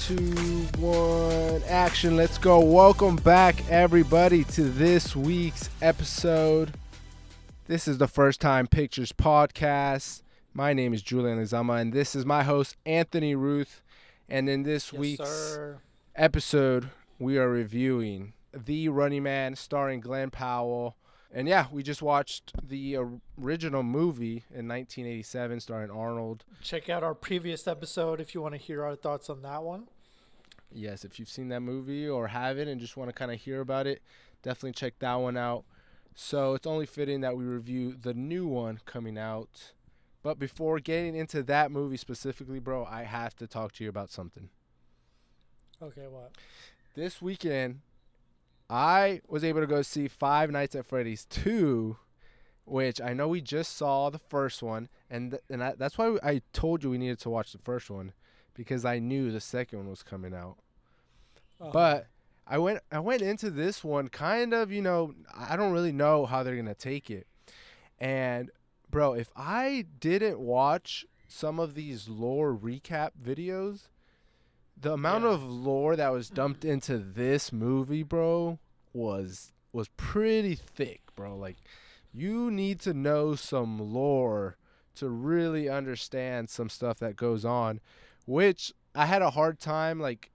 2, 1, action. Let's go. Welcome back, everybody, to this week's episode. This is the First Time Pictures podcast. My name is Julian, and this is my host, Anthony Ruth. And in this week's episode, we are reviewing The Running Man, starring Glenn Powell. And yeah, we just watched the original movie in 1987 starring Arnold. Check out our previous episode if you want to hear our thoughts on that one. Yes, if you've seen that movie or haven't and just want to kind of hear about it, definitely check that one out. So it's only fitting that we review the new one coming out. But before getting into that movie specifically, bro, I have to talk to you about something. Okay, what? This weekend, I was able to go see Five Nights at Freddy's 2, which I know we just saw the first one, and that's why I told you we needed to watch the first one, because I knew the second one was coming out. But I went into this one kind of, I don't really know how they're going to take it. And, bro, if I didn't watch some of these lore recap videos, the amount of lore that was dumped into this movie, bro, was pretty thick, bro. Like, you need to know some lore to really understand some stuff that goes on, which I had a hard time, like,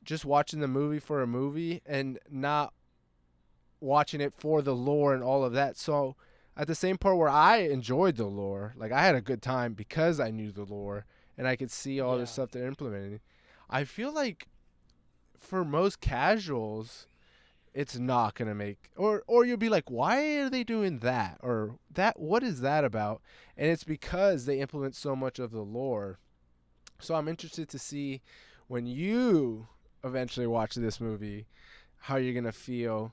just watching the movie for a movie and not watching it for the lore and all of that. So at the same part where I enjoyed the lore, like, I had a good time because I knew the lore and I could see all this stuff they're implementing. I feel like for most casuals, it's not going to make, or you'll be like, why are they doing that? Or that, what is that about? And it's because they implement so much of the lore. So I'm interested to see when you eventually watch this movie, how you're going to feel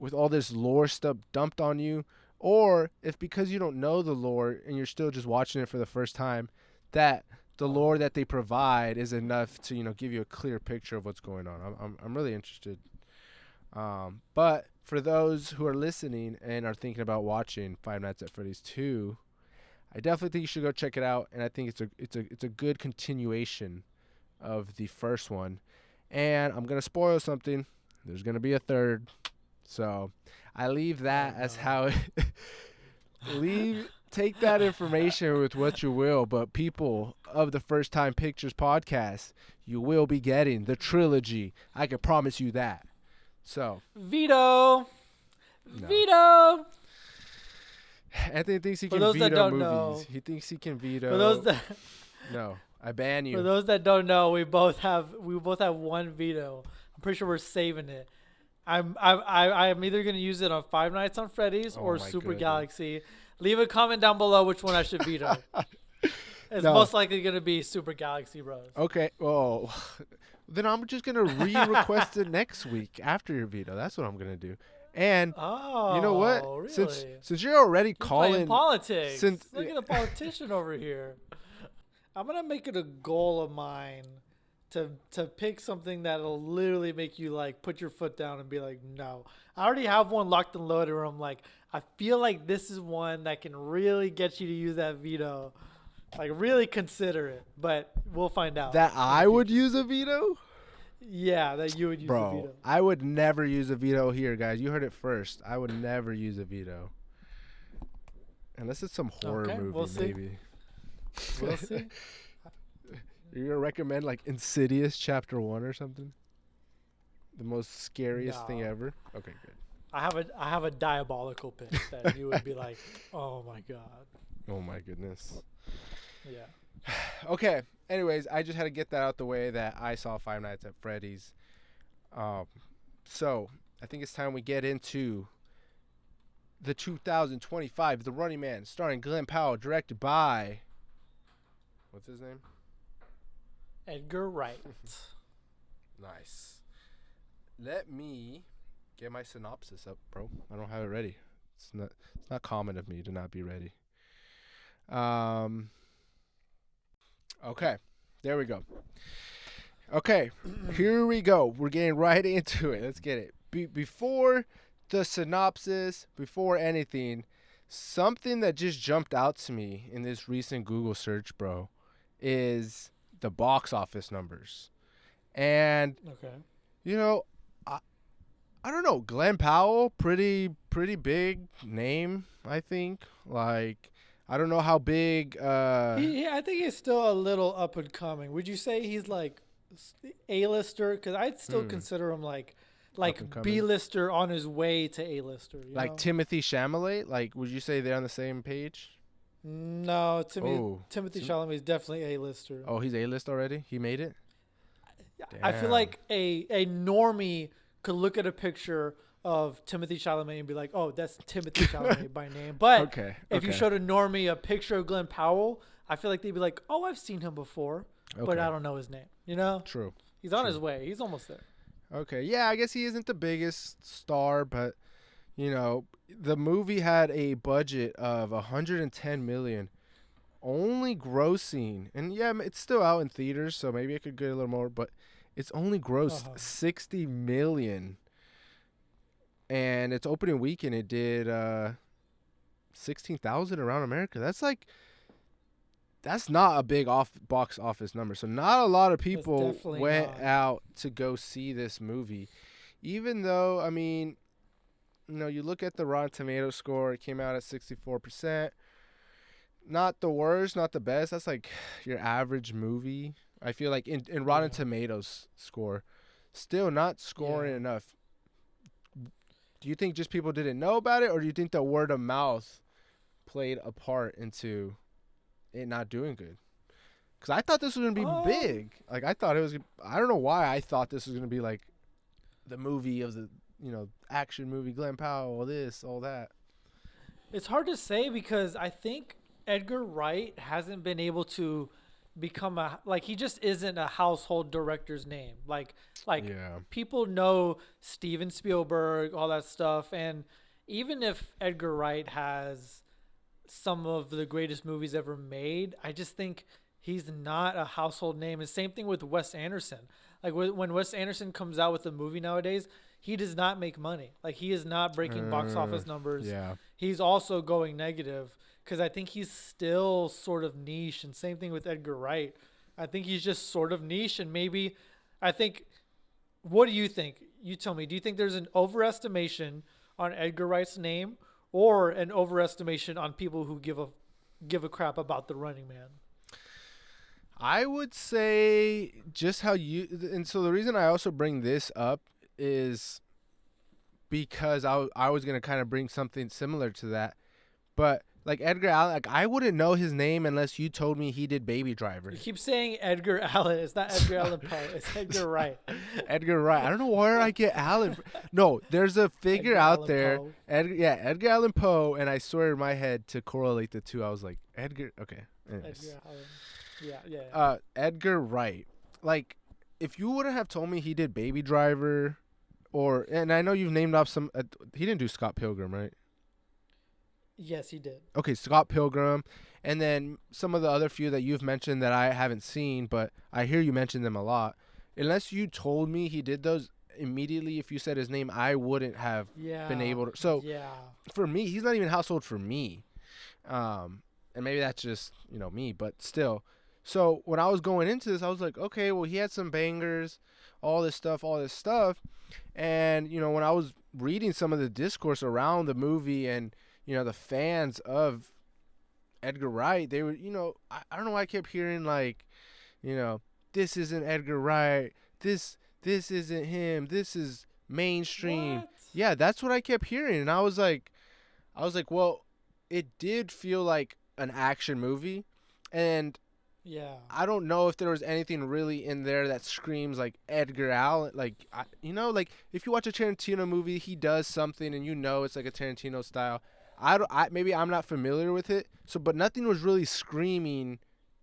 with all this lore stuff dumped on you, or if because you don't know the lore and you're still just watching it for the first time, that the lore that they provide is enough to, give you a clear picture of what's going on. I'm really interested. But for those who are listening and are thinking about watching Five Nights at Freddy's 2, I definitely think you should go check it out. And I think it's a good continuation of the first one. And I'm gonna spoil something. There's gonna be a third. So I leave that as how take that information with what you will, but people of the First Time Pictures podcast, you will be getting the trilogy. I can promise you that. So veto. Anthony thinks he can veto movies. He thinks he can veto. For those that no, I ban you. For those that don't know, we both have one veto. I'm pretty sure we're saving it. I'm either gonna use it on Five Nights on Freddy's or Super Galaxy. Leave a comment down below which one I should veto. It's most likely going to be Super Galaxy Bros. Okay. Well, then I'm just going to request it next week after your veto. That's what I'm going to do. And you know what? Really? Since you're already calling politics. Look at the politician over here. I'm going to make it a goal of mine to pick something that'll literally make you like put your foot down and be like, no. I already have one locked and loaded where I'm like, I feel like this is one that can really get you to use that veto. Like, really consider it. But we'll find out. That I would use a veto? Yeah, that you would use a veto. I would never use a veto here, guys. You heard it first. I would never use a veto. Unless it's some horror movie, maybe. We'll see. You're going to recommend, like, Insidious Chapter 1 or something? The most scariest thing ever? Okay, good. I have a diabolical pick that you would be like, oh, my God. Oh, my goodness. Yeah. Okay. Anyways, I just had to get that out the way that I saw Five Nights at Freddy's. So, I think it's time we get into the 2025 The Running Man, starring Glenn Powell, directed by... What's his name? Edgar Wright. Nice. Let me get my synopsis up, bro. I don't have it ready. It's not common of me to not be ready. Okay. There we go. Okay. Here we go. We're getting right into it. Let's get it. Before the synopsis, before anything, something that just jumped out to me in this recent Google search, bro, is the box office numbers. And Okay. you know, I don't know. Glenn Powell, pretty big name, I think. Like, I don't know how big. I think he's still a little up and coming. Would you say he's like A-lister? Because I'd still Hmm, consider him like up and coming. B-lister on his way to A-lister. You Like know? Timothy Chalamet. Like, would you say they're on the same page? No, to me, Oh, Timothy Chalamet is definitely A-lister. oh, he's A-list already. He made it. I feel Damn. like a normie could look at a picture of Timothy Chalamet and be like, "Oh, that's Timothy Chalamet by name." But Okay. if you Okay. showed a normie a picture of Glenn Powell, I feel like they'd be like, "Oh, I've seen him before, but Okay. I don't know his name." You know, True. he's on his True. way. He's almost there. Okay. Yeah, I guess he isn't the biggest star, but the movie had a budget of 110 million, only grossing, and yeah, it's still out in theaters, so maybe it could get a little more, but it's only Uh grossed huh. 60 million, and its opening weekend it did 16,000 around America. That's not a big off box office number. So not a lot of That's people definitely went not. out to go see this movie. Even though, I mean, you look at the Rotten Tomato score, it came out at 64%. Not the worst, not the best. That's like your average movie. I feel like in Rotten Yeah. Tomatoes score, still not Yeah. scoring enough. Do you think just people didn't know about it, or do you think the word of mouth played a part into it not doing good? Because I thought this was gonna be Um, big. Like I thought it was. I don't know why I thought this was gonna be like the movie of the action movie. Glenn Powell, all this, all that. it's hard to say because I think Edgar Wright hasn't been able to become a like he just isn't a household director's name. Like Yeah. people know Steven Spielberg, all that stuff, and even if Edgar Wright has some of the greatest movies ever made, I just think he's not a household name. And same thing with Wes Anderson. Like when Wes Anderson comes out with a movie nowadays, he does not make money. Like he is not breaking box office numbers. Yeah. He's also going negative because I think he's still sort of niche. And same thing with Edgar Wright. I think he's just sort of niche. And maybe, I think, what do you think? You tell me. Do you think there's an overestimation on Edgar Wright's name or an overestimation on people who give a crap about the Running Man? I would say just how you and so the reason I also bring this up is because I was gonna kind of bring something similar to that, but like Edgar Allan, like I wouldn't know his name unless you told me he did Baby Driver. You keep saying Edgar Allan. It's not Edgar Allan Poe. It's Edgar Wright. Edgar Wright. I don't know where I get Allen. No, there's a figure Edgar out Allan there. Poe. Edgar Allan Poe, and I swear in my head to correlate the two, I was like Edgar. Okay, anyways, Edgar Allan. Yeah, yeah, yeah. Edgar Wright. Like, if you wouldn't have told me he did Baby Driver, and I know you've named off some. He didn't do Scott Pilgrim, right? Yes, he did. Okay, Scott Pilgrim, and then some of the other few that you've mentioned that I haven't seen, but I hear you mention them a lot. Unless you told me he did those immediately, if you said his name, I wouldn't have Yeah. been able to. So Yeah. for me, he's not even household for me, and maybe that's just me, but still. So when I was going into this, I was like, okay, well he had some bangers, all this stuff, and when I was reading some of the discourse around the movie and the fans of Edgar Wright, they were, I don't know why I kept hearing like, this isn't Edgar Wright, this isn't him, this is mainstream. What? Yeah, that's what I kept hearing, and I was like, well, it did feel like an action movie, and Yeah. I don't know if there was anything really in there that screams like Edgar Allan. Like, like if you watch a Tarantino movie, he does something and it's like a Tarantino style. Maybe I'm not familiar with it. So, but nothing was really screaming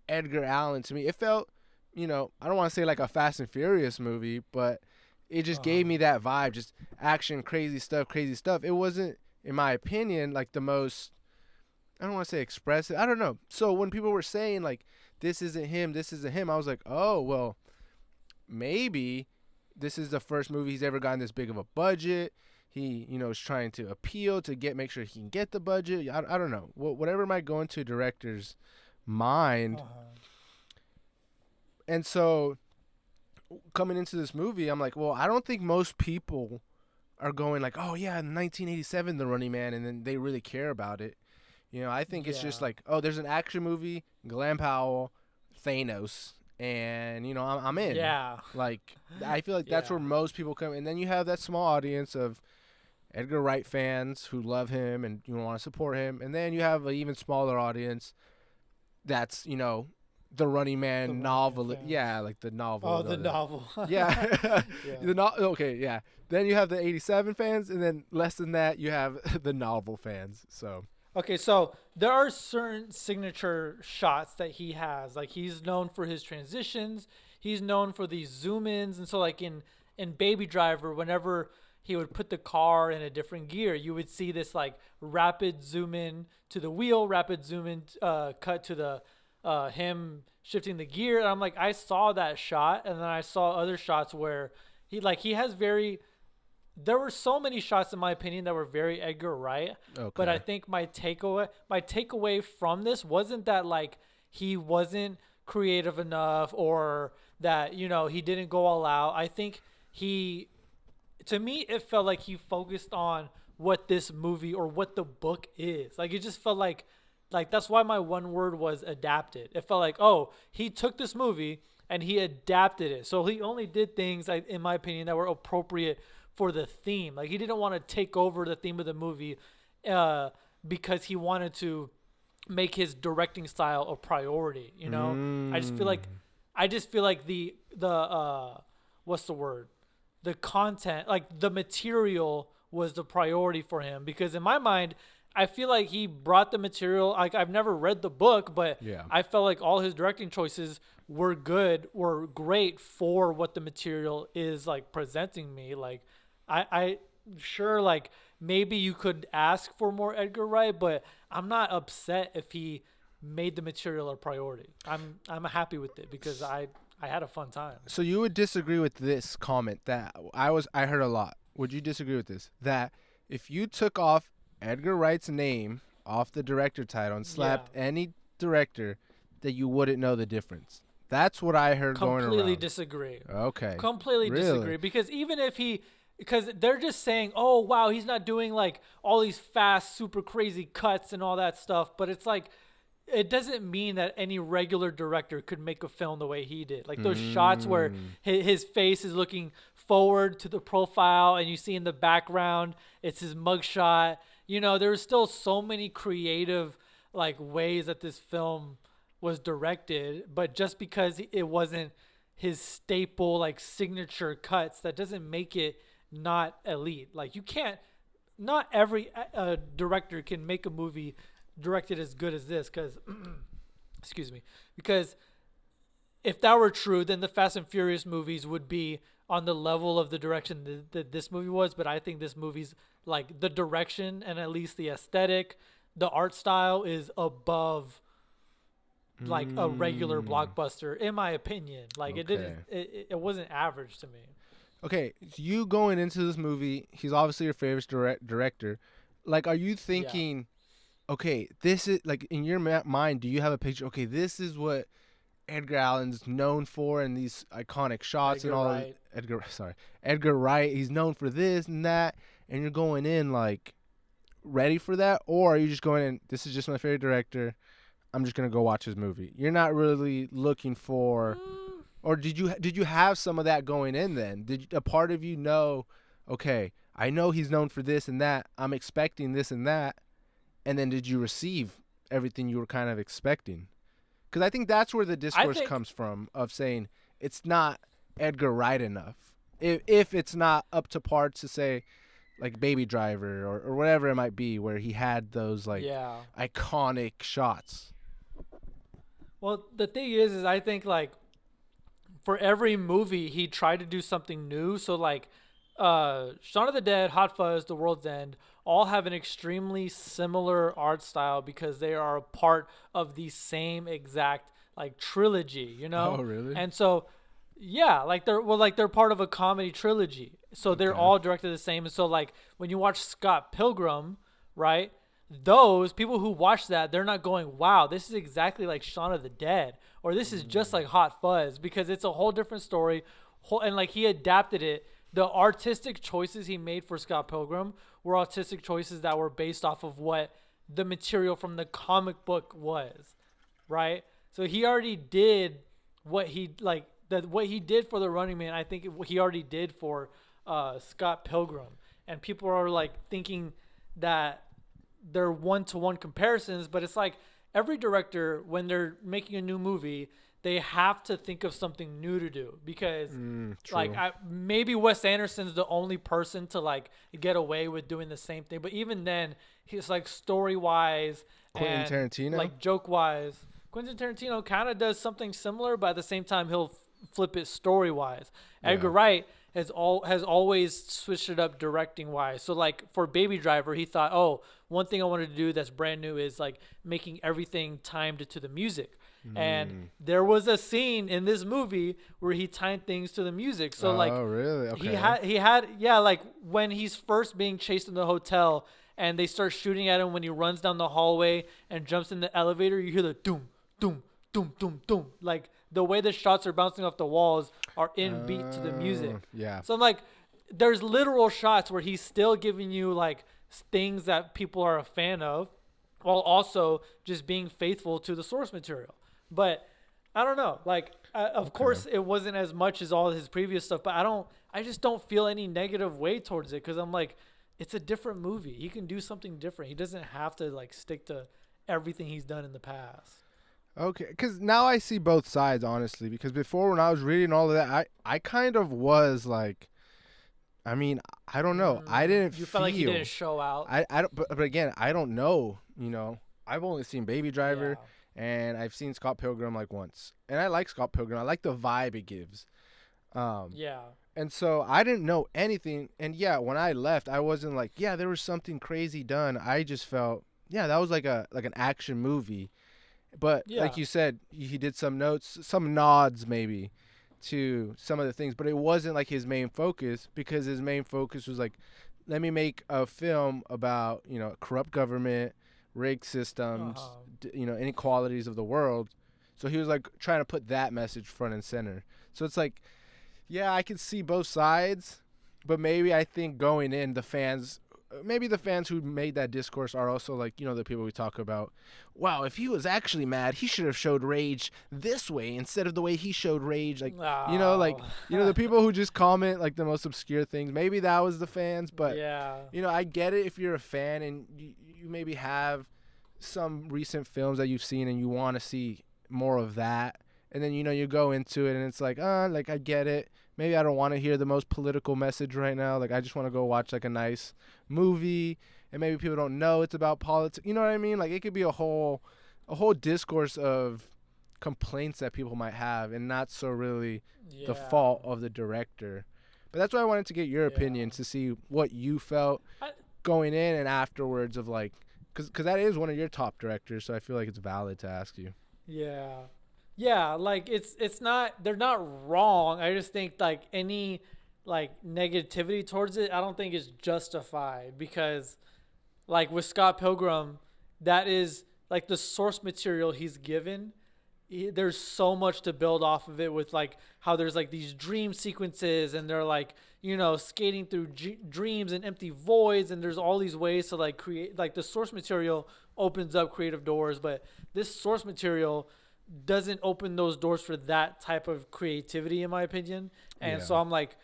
Edgar Allan to me. It felt, I don't want to say like a Fast and Furious movie, but it just Uh-huh. gave me that vibe, just action, crazy stuff. It wasn't, in my opinion, like the most, I don't want to say expressive. I don't know. So when people were saying like, this isn't him, I was like, oh, well, maybe this is the first movie he's ever gotten this big of a budget. He, is trying to appeal to make sure he can get the budget. I don't know. Whatever might go into a director's mind. Uh-huh. And so coming into this movie, I'm like, well, I don't think most people are going like, oh yeah, in 1987, The Running Man, and then they really care about it. I think it's just Yeah. like, oh, there's an action movie, Glenn Powell, Thanos, and I'm in. Yeah. Like, I feel like that's Yeah. where most people come, and then you have that small audience of Edgar Wright fans who love him and want to support him, and then you have an even smaller audience that's the Running The Man Running Man novel, fans. yeah, like the novel. Oh, the novel. Yeah, Yeah. okay, yeah. Then you have the '87 fans, and then less than that, you have the novel fans. So Okay, so there are certain signature shots that he has. Like he's known for his transitions. He's known for these zoom ins, and so like in Baby Driver, whenever he would put the car in a different gear, you would see this like rapid zoom in to the wheel, rapid zoom in, cut to the him shifting the gear. And I'm like, I saw that shot, and then I saw other shots where he has very. There were so many shots, in my opinion, that were very Edgar Wright. But I okay. think my takeaway from this wasn't that like he wasn't creative enough or that he didn't go all out. I think he, to me, it felt like he focused on what this movie or what the book is. Like it just felt like that's why my one word was adapted. It felt like, oh, he took this movie and he adapted it. So he only did things, in my opinion, that were appropriate for the theme. Like he didn't want to take over the theme of the movie because he wanted to make his directing style a priority. I just feel like Mm, the what's the word? The content, like the material was the priority for him because in my mind, I feel like he brought the material. Like I've never read the book, but yeah. I felt like all his directing choices were great for what the material is like presenting me. Like I sure like maybe you could ask for more Edgar Wright, but I'm not upset if he made the material a priority. I'm happy with it because I had a fun time. So you would disagree with this comment that I heard a lot. Would you disagree with this? That if you took off Edgar Wright's name off the director title and Yeah. slapped any director, that you wouldn't know the difference. That's what I heard going Completely around. disagree. Okay. Completely Really? disagree because even if because they're just saying, "Oh, wow, he's not doing like all these fast, super crazy cuts and all that stuff," but it's like it doesn't mean that any regular director could make a film the way he did. Like those shots where Mm, his face is looking forward to the profile and you see in the background it's his mugshot. There's still so many creative like ways that this film was directed, but just because it wasn't his staple like signature cuts, that doesn't make it not elite. Like you can't, not every director can make a movie directed as good as this because excuse me, because if that were true, then the Fast and Furious movies would be on the level of the direction that this movie was. But I think this movie's like the direction and at least the aesthetic, the art style is above like a regular mm, blockbuster, in my opinion. Like it didn't, okay. it wasn't average to me. Okay, so you going into this movie, he's obviously your favorite director. Like, are you Yeah, thinking, okay, this is like in your mind, do you have a picture? Okay, this is what Edgar Allan's known for, and these iconic shots and Edgar all. Wright. Edgar Wright. He's known for this and that, and you're going in like ready for that, or are you just going in? This is just my favorite director. I'm just gonna go watch his movie. You're not really looking for, Mm, or did you have some of that going in? Then did a part of you know? Okay, I know he's known for this and that. I'm expecting this and that, and then did you receive everything you were kind of expecting? Because I think that's where the I discourse think comes from of saying it's not Edgar Wright enough. If it's not up to par to say like Baby Driver or whatever it might be, where he had those like yeah. iconic shots. Well, the thing is I think like for every movie he tried to do something new. So like Shaun of the Dead, Hot Fuzz, The World's End all have an extremely similar art style because they are a part of the same exact like trilogy, Oh, really? And so yeah, like they're part of a comedy trilogy. So they're Okay. all directed the same. And so like when you watch Scott Pilgrim, right? Those people who watch that, they're not going, wow, this is exactly like Shaun of the Dead, or this is just like Hot Fuzz, because it's a whole different story, and like he adapted it. The artistic choices he made for Scott Pilgrim were artistic choices that were based off of what the material from the comic book was, right? So he already did what he like that what he did for the Running Man. I think he already did for Scott Pilgrim, and people are like thinking that they're one-to-one comparisons, but it's like every director when they're making a new movie, they have to think of something new to do because like maybe Wes Anderson's the only person to like get away with doing the same thing, but even then he's like story-wise and Tarantino, like joke-wise, Quentin Tarantino kind of does something similar, but at the same time he'll flip it story-wise. Edgar Wright has always switched it up directing-wise. So like for Baby Driver, he thought, oh, one thing I wanted to do that's brand new is like making everything timed to the music. And there was a scene in this movie where he timed things to the music. So like, oh really? Okay. He had like when he's first being chased in the hotel and they start shooting at him when he runs down the hallway and jumps in the elevator, you hear the doom, doom, doom, doom, doom. Like the way the shots are bouncing off the walls are in beat to the music. Yeah. So I'm like, there's literal shots where he's still giving you like things that people are a fan of, while also just being faithful to the source material. But I don't know. Like, of course, it wasn't as much as all his previous stuff. But I just don't feel any negative way towards it because I'm like, it's a different movie. He can do something different. He doesn't have to like stick to everything he's done in the past. Okay, because now I see both sides, honestly. Because before, when I was reading all of that, I kind of was like, I mean, I don't know. I didn't. You felt like he didn't show out. I don't. But again, I don't know. You know, I've only seen Baby Driver. Yeah. And I've seen Scott Pilgrim like once. And I like Scott Pilgrim. I like the vibe it gives. Yeah. And so I didn't know anything. And yeah, when I left, I wasn't like, yeah, there was something crazy done. I just felt, yeah, that was like an action movie. But like you said, he did some notes, some nods maybe to some of the things. But it wasn't like his main focus, because his main focus was like, let me make a film about, you know, corrupt government, rigged systems, you know, inequalities of the world. So he was like trying to put that message front and center. So it's like, yeah, I can see both sides, but maybe I think going in, the fans who made that discourse are also like, you know, the people we talk about. Wow, if he was actually mad, he should have showed rage this way instead of the way he showed rage. Like, you know, like, you know, the people who just comment like the most obscure things. Maybe that was the fans, but you know, I get it if you're a fan and you maybe have some recent films that you've seen and you want to see more of that. And then, you know, you go into it and it's like, like, I get it. Maybe I don't want to hear the most political message right now. Like, I just want to go watch like a nice movie, and maybe people don't know it's about politics. You know what I mean? Like, it could be a whole discourse of complaints that people might have, and not so really the fault of the director. But that's why I wanted to get your opinion, to see what you felt going in and afterwards of like, because that is one of your top directors, so I feel like it's valid to ask you. Yeah, like it's not, they're not wrong. I just think like any like negativity towards it, I don't think is justified, because like with Scott Pilgrim, that is like the source material he's given. There's so much to build off of it, with like how there's like these dream sequences and they're like, you know, skating through dreams and empty voids, and there's all these ways to like create, like the source material opens up creative doors, but this source material doesn't open those doors for that type of creativity, in my opinion. And so I'm like,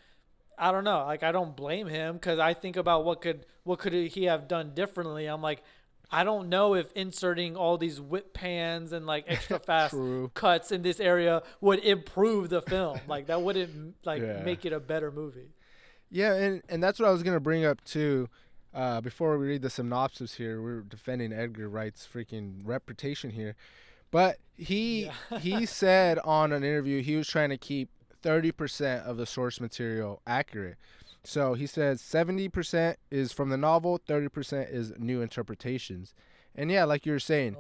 I don't know, like I don't blame him, because I think about what could he have done differently. I'm like, I don't know if inserting all these whip pans and like extra fast cuts in this area would improve the film. Like that wouldn't like make it a better movie. Yeah, and that's what I was gonna bring up too. Before we read the synopsis here, we're defending Edgar Wright's freaking reputation here. But he said on an interview he was trying to keep 30% of the source material accurate. So he says 70% is from the novel, 30% is new interpretations. And yeah, like you were saying,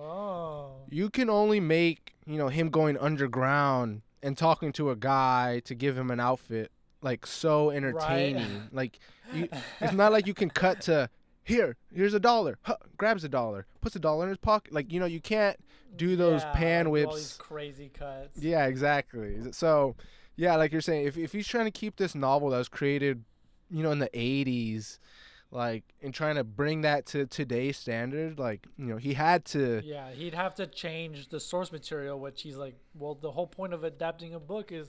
you can only make, you know, him going underground and talking to a guy to give him an outfit like so entertaining. Like it's not like you can cut to here's $1, grabs $1, puts $1 in his pocket. Like, you know, you can't do those pan whips, all these crazy cuts. Yeah, exactly. So Yeah, like you're saying, if he's trying to keep this novel that was created, in the 80s, like, and trying to bring that to today's standard, like, he had to. Yeah, he'd have to change the source material, which he's like, well, the whole point of adapting a book is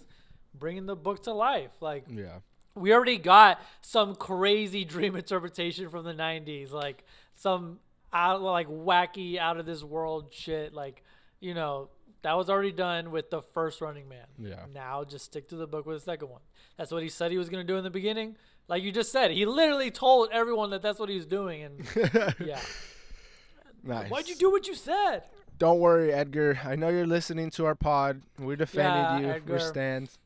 bringing the book to life. Like, Yeah. we already got some crazy dream interpretation from the 90s, like some wacky out of this world shit. Like, that was already done with the first Running Man. Yeah. Now just stick to the book with the second one. That's what he said he was going to do in the beginning. Like you just said, he literally told everyone that that's what he was doing. And yeah. Nice. Why'd you do what you said? Don't worry, Edgar. I know you're listening to our pod. We defended you. Edgar. We're stands.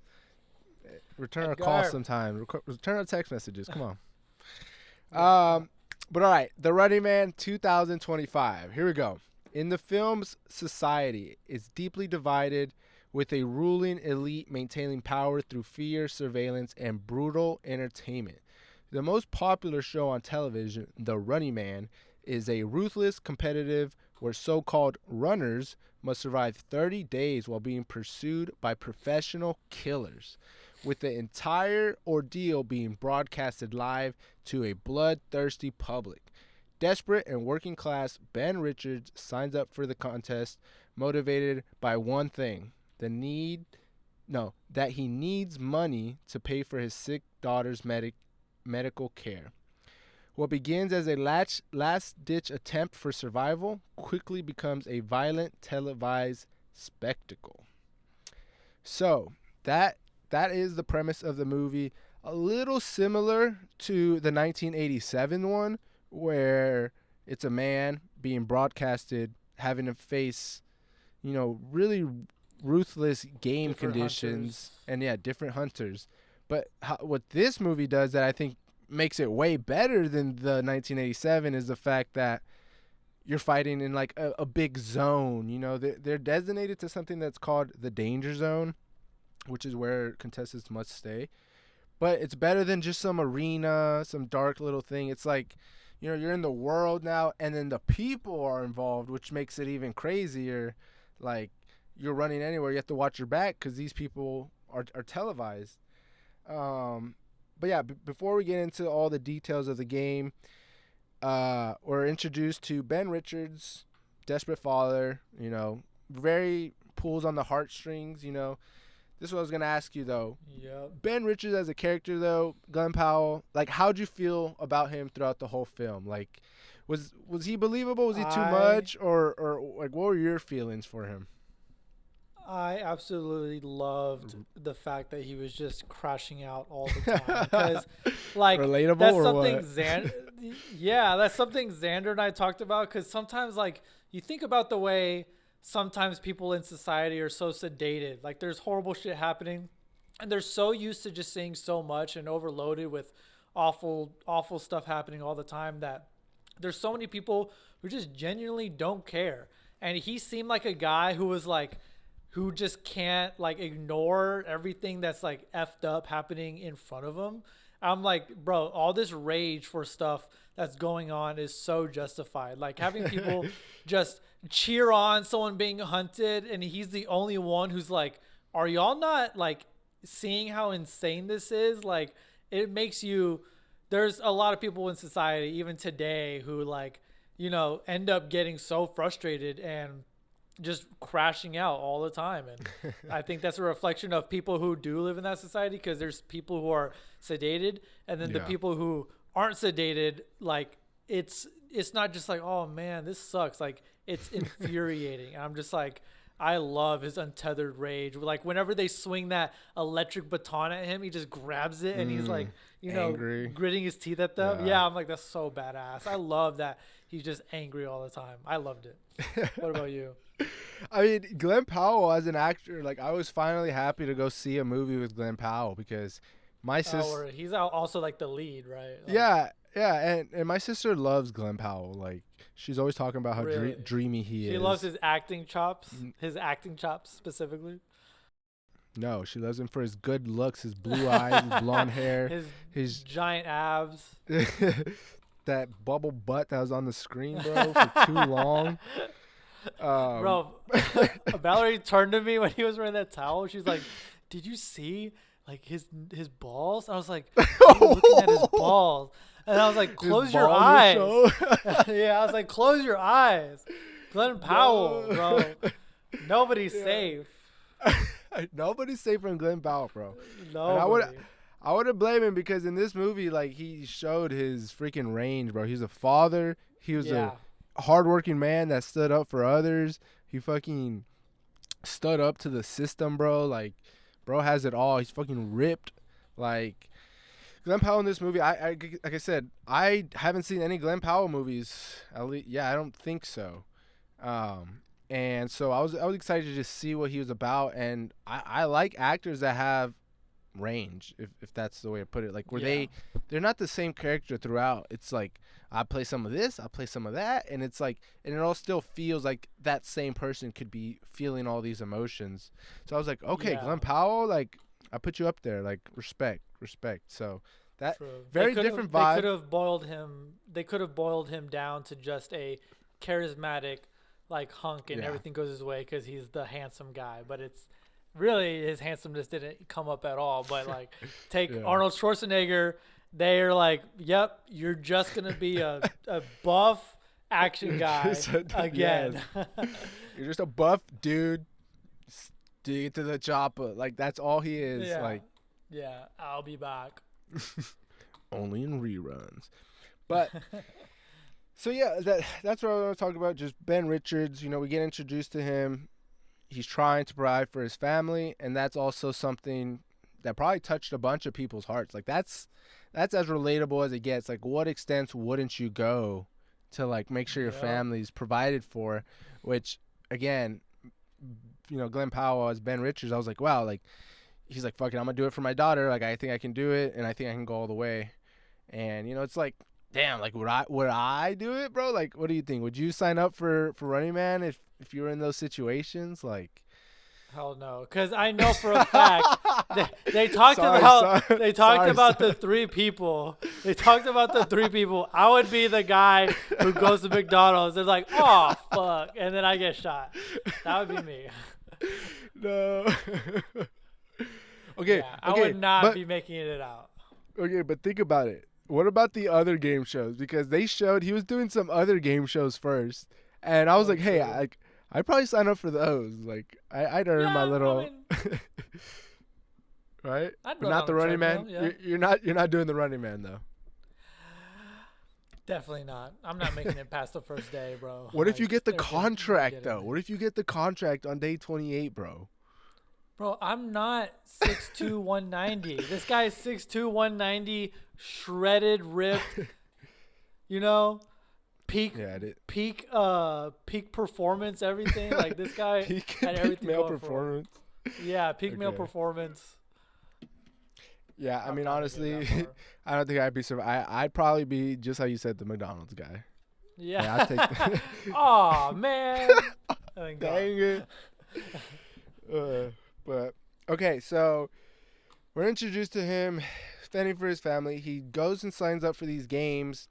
Return our call sometime. Return our text messages. Come on. But all right, The Running Man 2025. Here we go. In the film's society is deeply divided, with a ruling elite maintaining power through fear, surveillance, and brutal entertainment. The most popular show on television, The Running Man, is a ruthless competitive where so-called runners must survive 30 days while being pursued by professional killers, with the entire ordeal being broadcasted live to a bloodthirsty public. Desperate and working class, Ben Richards signs up for the contest, motivated by one thing: that he needs money to pay for his sick daughter's medical care. What begins as a last-ditch attempt for survival quickly becomes a violent televised spectacle. So that is the premise of the movie. A little similar to the 1987 one, where it's a man being broadcasted having to face, really ruthless game Different conditions hunters. and different hunters. But what this movie does that I think makes it way better than the 1987 is the fact that you're fighting in like a big zone. They're designated to something that's called the danger zone, which is where contestants must stay. But it's better than just some arena, some dark little thing. It's like, you're in the world now, and then the people are involved, which makes it even crazier. Like, you're running anywhere, you have to watch your back because these people are televised. But yeah, before we get into all the details of the game, we're introduced to Ben Richards, desperate father, very pulls on the heartstrings, This is what I was going to ask you, though. Yep. Ben Richards as a character, though, Glenn Powell, like, how'd you feel about him throughout the whole film? Like, was he believable? Was he too much? Or like, what were your feelings for him? I absolutely loved the fact that he was just crashing out all the time. Because, like, relatable, that's or something what? Yeah, that's something Xander and I talked about. Because sometimes, like, you think about the way sometimes people in society are so sedated. Like, there's horrible shit happening, and they're so used to just seeing so much and overloaded with awful stuff happening all the time that there's so many people who just genuinely don't care. And he seemed like a guy who was like, who just can't like ignore everything that's like effed up happening in front of him. I'm like, bro, all this rage for stuff that's going on is so justified. Like, having people just cheer on someone being hunted, and he's the only one who's like, are y'all not like seeing how insane this is? Like, it makes you, there's a lot of people in society even today who like, end up getting so frustrated and just crashing out all the time. And I think that's a reflection of people who do live in that society, because there's people who are sedated, and then the people who aren't sedated, like, it's not just like, oh man, this sucks. Like, it's infuriating. And I'm just like, I love his untethered rage. Like, whenever they swing that electric baton at him, he just grabs it and he's like, angry, gritting his teeth at them. Yeah, I'm like, that's so badass. I love that he's just angry all the time. I loved it. What about you? I mean, Glenn Powell as an actor, like, I was finally happy to go see a movie with Glenn Powell, because my sister, he's also like the lead, right? Like, and my sister loves Glenn Powell. Like, she's always talking about how dreamy he is. She loves his acting chops, specifically. No, she loves him for his good looks, his blue eyes, his blonde hair, his giant abs, that bubble butt that was on the screen, bro, for too long. Bro, Valerie turned to me when he was wearing that towel. She's like, did you see like his balls? I was like, looking at his balls, and I was like, close your eyes. Yeah, I was like, close your eyes. Glenn Powell, bro. Nobody's safe. Nobody's safe from Glenn Powell, bro. Nobody. I wouldn't blame him because in this movie, like, he showed his freaking range, bro. He's a father. He was a hardworking man that stood up for others. He fucking stood up to the system, bro. Like, bro has it all. He's fucking ripped. Like, Glenn Powell in this movie, like I said, I haven't seen any Glenn Powell movies. At least, yeah, I don't think so. And so I was excited to just see what he was about. And I like actors that have range, if that's the way to put it. Like, where they're not the same character throughout. It's like, I play some of this, I play some of that, and it's like, and it all still feels like that same person could be feeling all these emotions. So I was like, okay, Glenn Powell, like, I put you up there, like, respect. So that very different vibe. They could have boiled him down to just a charismatic, like, hunk, and everything goes his way because he's the handsome guy. But it's really, his handsomeness didn't come up at all. But like, take Arnold Schwarzenegger. They're like, yep, you're just going to be a buff action guy again. You're just a buff dude. Dig to the chopper. Like, that's all he is. Yeah, I'll be back. Only in reruns. But, so yeah, that's what I want to talk about. Just Ben Richards, we get introduced to him. He's trying to provide for his family, and that's also something that probably touched a bunch of people's hearts. Like, that's as relatable as it gets. Like, what extents wouldn't you go to, like, make sure your family's provided for? Which, again, Glenn Powell as Ben Richards, I was like, wow, like, he's like, fuck it, I'm gonna do it for my daughter. Like, I think I can do it, and I think I can go all the way. And it's like, damn, like, would I do it, bro? Like, what do you think? Would you sign up for Running Man if you were in those situations? Like, hell no, because I know for a fact they talked about the three people. They talked about the three people. I would be the guy who goes to McDonald's. They're like, oh fuck, and then I get shot. That would be me. No. Okay. Yeah, I would not be making it out. Okay, but think about it. What about the other game shows? Because they showed he was doing some other game shows first, and I was like, hey, I'd probably sign up for those. Like, I'd earn my little, right? But not the Running Man. Yeah. You're not doing the Running Man though. Definitely not. I'm not making it past the first day, bro. What if you get the contract though? What if you get the contract on day 28, bro? Bro, I'm not 6'2", 190. This guy is 6'2", 190, shredded, ripped. Peak performance, everything. Like, this guy had everything male going performance. Yeah, peak male performance. Yeah, I mean, honestly, I don't think I'd be I'd probably be just how you said, the McDonald's guy. Yeah. I'd take. Oh man. Dang it. But okay, so we're introduced to him fending for his family. He goes and signs up for these games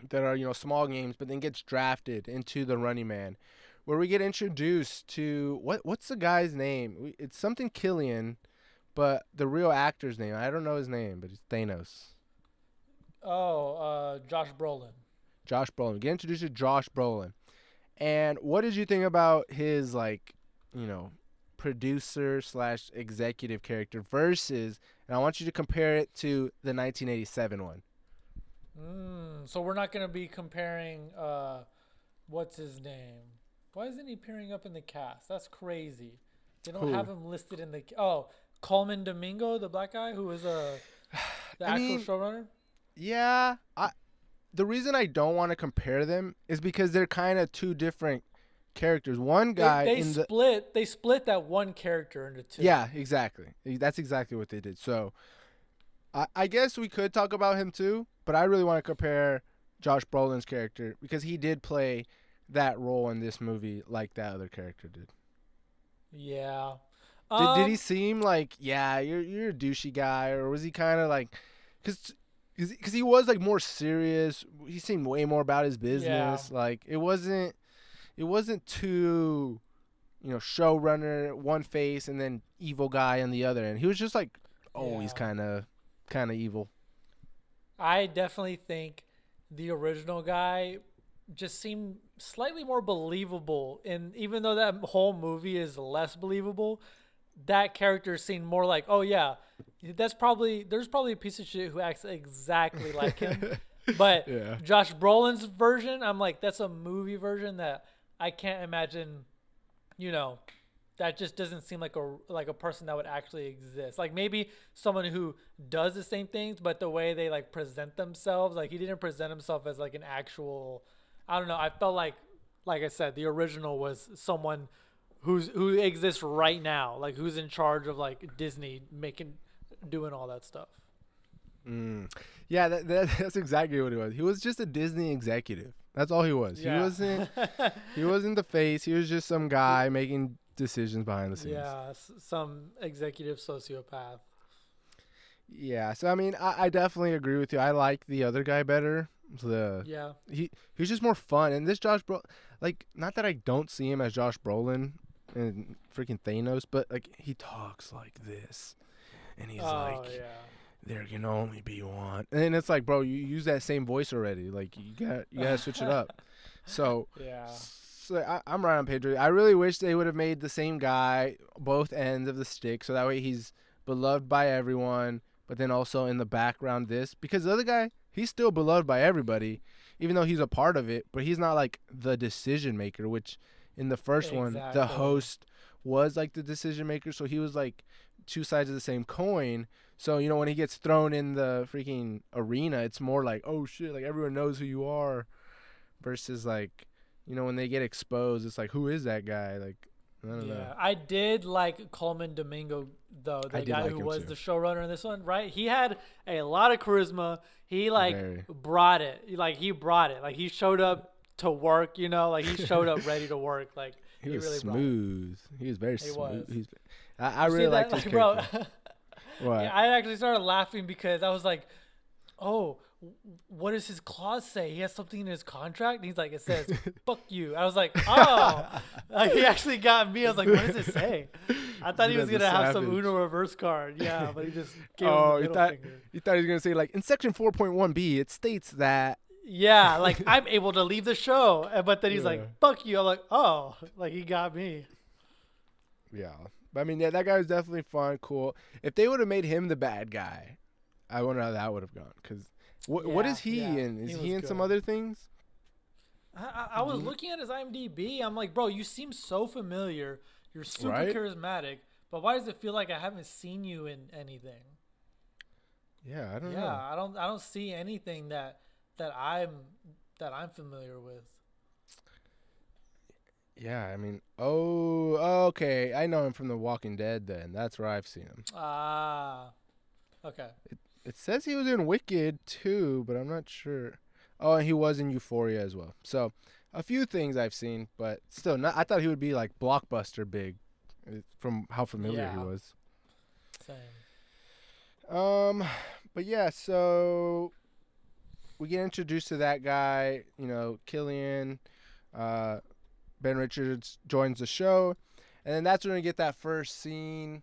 that are, small games, but then gets drafted into the Running Man, where we get introduced to what's the guy's name? It's something Killian, but the real actor's name, I don't know his name, but it's Thanos. Oh, Josh Brolin. Josh Brolin. We get introduced to Josh Brolin. And what did you think about his, like, producer / executive character versus, and I want you to compare it to the 1987 one. So we're not going to be comparing, what's his name? Why isn't he appearing up in the cast? That's crazy. They don't have him listed in the, Coleman Domingo, the black guy who was the actual showrunner? Yeah. The reason I don't want to compare them is because they're kind of two different characters. One guy they split that one character into two. Yeah, exactly. That's exactly what they did. So I guess we could talk about him too, but I really want to compare Josh Brolin's character because he did play that role in this movie like that other character did. Yeah. Did he seem like, yeah, you're a douchey guy, or was he kind of like, because he was like more serious. He seemed way more about his business. Yeah. Like, it wasn't too showrunner one face and then evil guy on the other, and he was just like always Yeah. kind of evil. I definitely think the original guy just seemed slightly more believable, and even though that whole movie is less believable, that character seemed more like, oh yeah, there's probably a piece of shit who acts exactly like him. But Yeah. Josh Brolin's version, I'm like, that's a movie version that I can't imagine, you know, that just doesn't seem like a person that would actually exist. Like maybe someone who does the same things, but the way they like present themselves, like he didn't present himself as like an actual. I don't know. I felt like I said, the original was someone who exists right now, like who's in charge of like Disney doing all that stuff. Mm. Yeah, that's exactly what he was. He was just a Disney executive. That's all he was. Yeah. He wasn't the face. He was just some guy making decisions behind the scenes. Yeah, some executive sociopath. Yeah, so I mean, I definitely agree with you. I like the other guy better. Yeah. He's just more fun. And this like, not that I don't see him as Josh Brolin and freaking Thanos, but like he talks like this, and he's like, yeah. there can only be one. And it's like, bro, you use that same voice already. Like you gotta switch it up. So Yeah. So I'm right on page. I really wish they would have made the same guy both ends of the stick, so that way he's beloved by everyone, but then also in the background because the other guy, he's still beloved by everybody, even though he's a part of it, but he's not like the decision maker, which in the first one, the host was like the decision maker, so he was like two sides of the same coin. So, when he gets thrown in the freaking arena, it's more like, oh shit, like everyone knows who you are, versus like, when they get exposed, it's like, who is that guy? Like, I don't know. I did like Coleman Domingo, though, the guy who was the showrunner in this one, right? He had a lot of charisma. He, brought it. He brought it. Like, he showed up to work, like, he showed up ready to work. Like, he was really smooth. He was very smooth. Was. I really liked his character. What? Yeah, I actually started laughing because I was like, oh, what does his clause say? He has something in his contract? And he's like, it says, fuck you. I was like, oh. Like, he actually got me. I was like, what does it say? I thought he was going to have some Uno reverse card. Yeah, but he just gave him the middle finger. You thought he was going to say, like, in section 4.1b, it states that. Yeah, like, I'm able to leave the show. But then he's like, fuck you. I'm like, oh. Like, he got me. Yeah. But, I mean, yeah, that guy was definitely fun, cool. If they would have made him the bad guy, I wonder how that would have gone. Because what is he in? Is he in some other things? I was looking at his IMDb. I'm like, bro, you seem so familiar. You're super charismatic. But why does it feel like I haven't seen you in anything? Yeah, I don't know. Yeah, I don't see anything that I'm familiar with. Yeah, I mean, okay. I know him from The Walking Dead then. That's where I've seen him. Ah, okay. It says he was in Wicked too, but I'm not sure. Oh, and he was in Euphoria as well. So, a few things I've seen, but still, I thought he would be like blockbuster big from how familiar he was. Same. But yeah, so we get introduced to that guy, Killian, Ben Richards joins the show, and then that's when we get that first scene.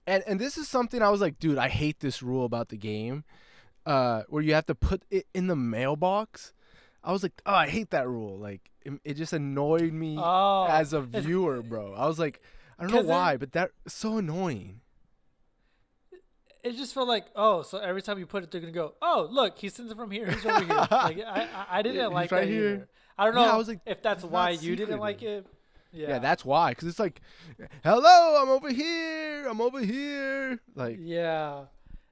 And this is something I was like, dude, I hate this rule about the game, where you have to put it in the mailbox. I was like, oh, I hate that rule. Like, it just annoyed me as a viewer, bro. I was like, I don't know why, but that's so annoying. It just felt like, so every time you put it, they're gonna go, oh, look, he sends it from here, he's over here. Like, I didn't like that here. Either. I don't know I was like, if that's why you didn't like it. Yeah, that's why. Because it's like, hello, I'm over here. Like, yeah.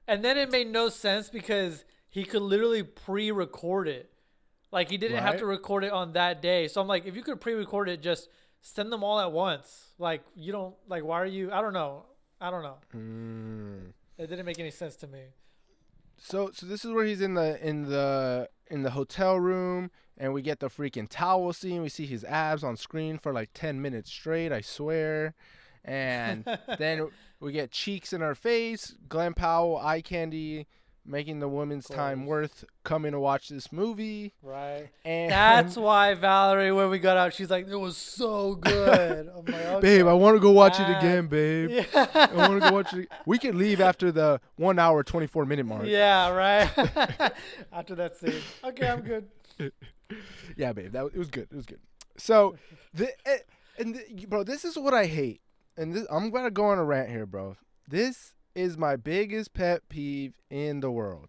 And then it made no sense because he could literally pre-record it. Like, he didn't have to record it on that day. So I'm like, if you could pre-record it, just send them all at once. Like, you don't, like, why are you, I don't know. It didn't make any sense to me. So this is where he's in the hotel room, and we get the freaking towel scene. We see his abs on screen for like 10 minutes straight, I swear. And then we get cheeks in our face, Glenn Powell, eye candy, making the woman's Of time course. worth coming to watch this movie. Right. And That's why Valerie, when we got out, she's like, "It was so good." I'm like, "Okay, babe, I want to go watch it again, babe. Yeah. I want to go watch it. We can leave after the 1 hour 24-minute mark. Yeah, right. After that scene, okay, I'm good. Yeah, babe, it was good. It was good. So, bro, this is what I hate, and I'm gonna go on a rant here, bro. This is my biggest pet peeve in the world.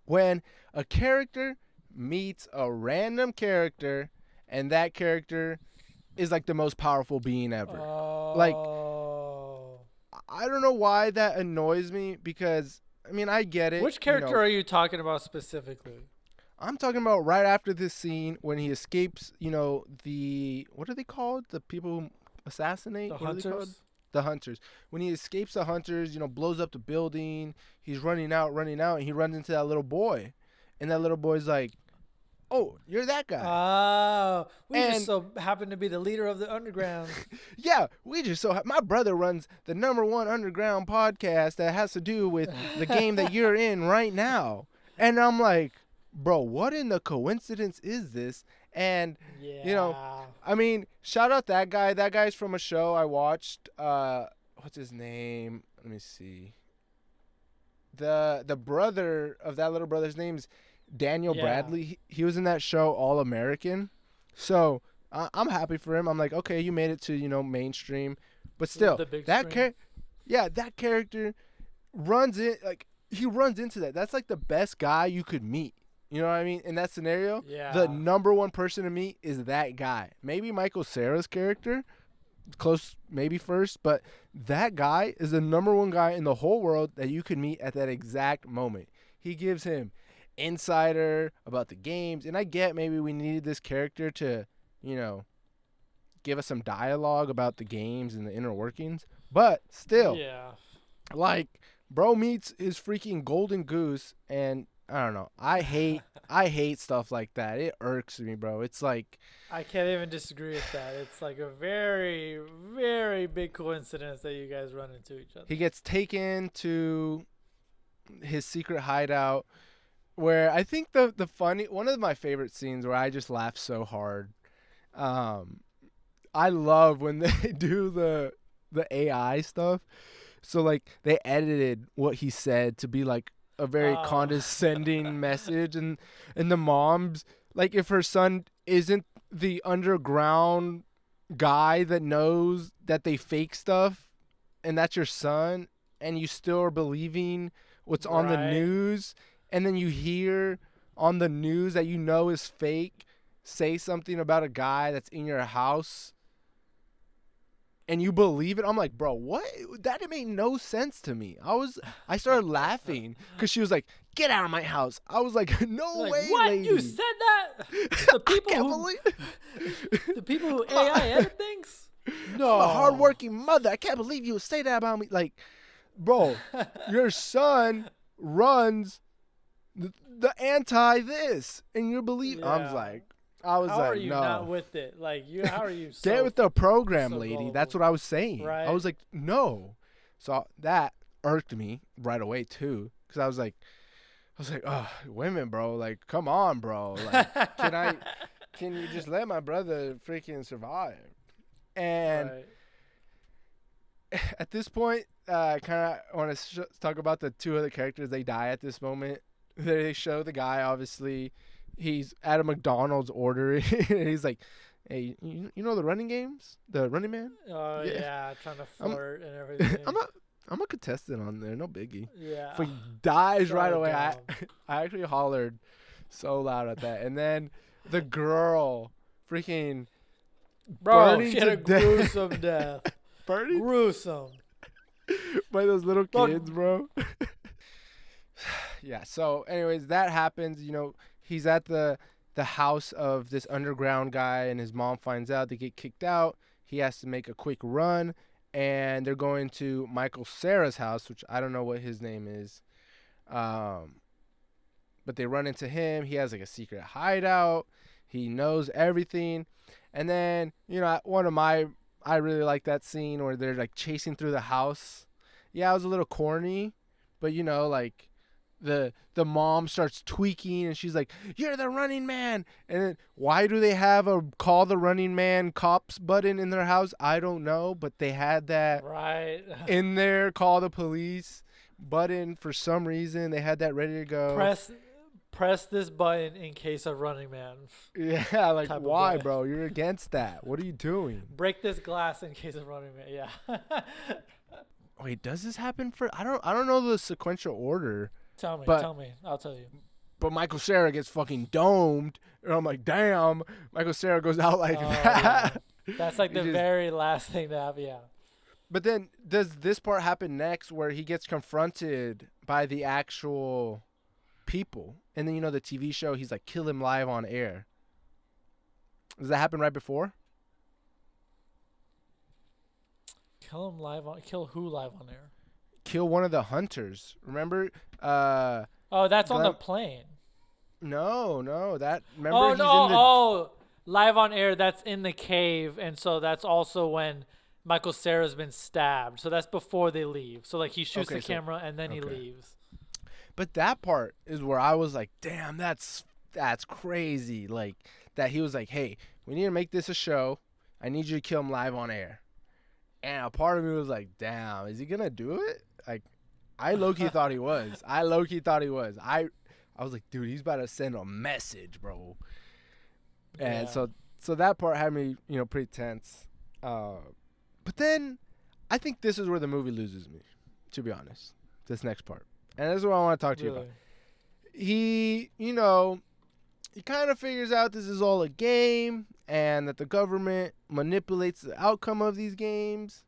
When a character meets a random character, and that character is like the most powerful being ever. Like, I don't know why that annoys me, because I mean, I get it. Which character are you talking about specifically? I'm talking about right after this scene when he escapes, what are they called? The people who assassinate? The What are they called? hunters. The hunters. When he escapes the hunters, blows up the building, he's running out, and he runs into that little boy. And that little boy's like, "Oh, you're that guy." Oh, we And- just so happen to be the leader of the underground. Yeah, my brother runs the #1 underground podcast that has to do with the game that you're in right now. And I'm like, bro, what in the coincidence is this? And Yeah. I mean, shout out that guy. That guy's from a show I watched. What's his name? Let me see. The brother of that little brother's name's Daniel Yeah. Bradley. He was in that show All American. So I'm happy for him. I'm like, okay, you made it to mainstream, but still, The big that screen. that character runs he runs into that. That's like the best guy you could meet. You know what I mean? In that scenario, Yeah. the #1 person to meet is that guy. Maybe Michael Cera's character, close, maybe first, but that guy is the #1 guy in the whole world that you could meet at that exact moment. He gives him insider about the games, and I get maybe we needed this character to, give us some dialogue about the games and the inner workings, but still, Yeah. like, bro meets his freaking golden goose, and I don't know. I hate stuff like that. It irks me, bro. It's like, I can't even disagree with that. It's like a very, very big coincidence that you guys run into each other. he gets taken to his secret hideout, where I think the funny one of my favorite scenes where I just laugh so hard. I love when they do the AI stuff. So like they edited what he said to be like a very Oh. condescending message, and the mom's like, if her son isn't the underground guy that knows that they fake stuff, and that's your son, and you still are believing what's on the Right. news, and then you hear on the news that is fake say something about a guy that's in your house, and you believe it. I'm like, bro, what? That made no sense to me. I started laughing because she was like, "Get out of my house." I was like, "No Like, way, what? lady." You said that? The people I can't who believe the people who AI edit things? No. I'm a hardworking mother. I can't believe you would say that about me. Like, bro, your son runs the anti this, and you believe. Yeah. I was How like, are you no. not with it? Like, how are you so Get with the program, so lady. gullible. That's what I was saying. Right. I was like, no. So that irked me right away too, because I was like, oh, women, bro. Like, come on, bro. Like, can you just let my brother freaking survive? And Right. at this point, I kind of want to talk about the two other characters. They die at this moment. They show the guy, obviously. He's at a McDonald's ordering, and he's like, "Hey, you know the running games? The Running Man?" Oh Yeah. yeah, trying to flirt and everything. I'm a contestant on there, no biggie. yeah. If he dies So right away, dumb. I actually hollered so loud at that. And then the girl freaking Bro, burning she had to a death. gruesome death. burning Gruesome. by those little Bro. kids, bro. Yeah, so anyways, that happens. He's at the house of this underground guy, and his mom finds out. They get kicked out. He has to make a quick run, and they're going to Michael Cera's house, which I don't know what his name is. But they run into him. He has like a secret hideout. He knows everything. And then, I really like that scene where they're like chasing through the house. Yeah, it was a little corny, but like the mom starts tweaking and she's like, "You're the Running Man." And then, why do they have a call the Running Man cops button in their house? I don't know, but they had that Right. in there, call the police button for some reason. They had that ready to go. Press this button in case of Running Man. Yeah, like, Type of why, button. bro? You're against that. What are you doing? Break this glass in case of Running Man. Yeah. Wait, does this happen for? I don't know the sequential order. Tell me. I'll tell you. But Michael Cera gets fucking domed, and I'm like, damn. Michael Cera goes out like that. Yeah. That's like the very last thing to happen. Yeah. But then, does this part happen next where he gets confronted by the actual people? And then, the TV show, he's like, kill him live on air. Does that happen right before? Kill who live on air? Kill one of the hunters. Remember? Oh, that's on the plane. No. Remember? Oh, no. Live on air, that's in the cave. And so that's also when Michael Cera's been stabbed. So that's before they leave. So, like, he shoots the camera and then he leaves. But that part is where I was like, damn, that's crazy. Like, that he was like, hey, we need to make this a show. I need you to kill him live on air. And a part of me was like, damn, is he going to do it? Like, I low-key thought he was. I was like, dude, he's about to send a message, bro. And so that part had me, pretty tense. But then I think this is where the movie loses me, to be honest, this next part. And this is what I want to talk to you about. He kind of figures out this is all a game and that the government manipulates the outcome of these games.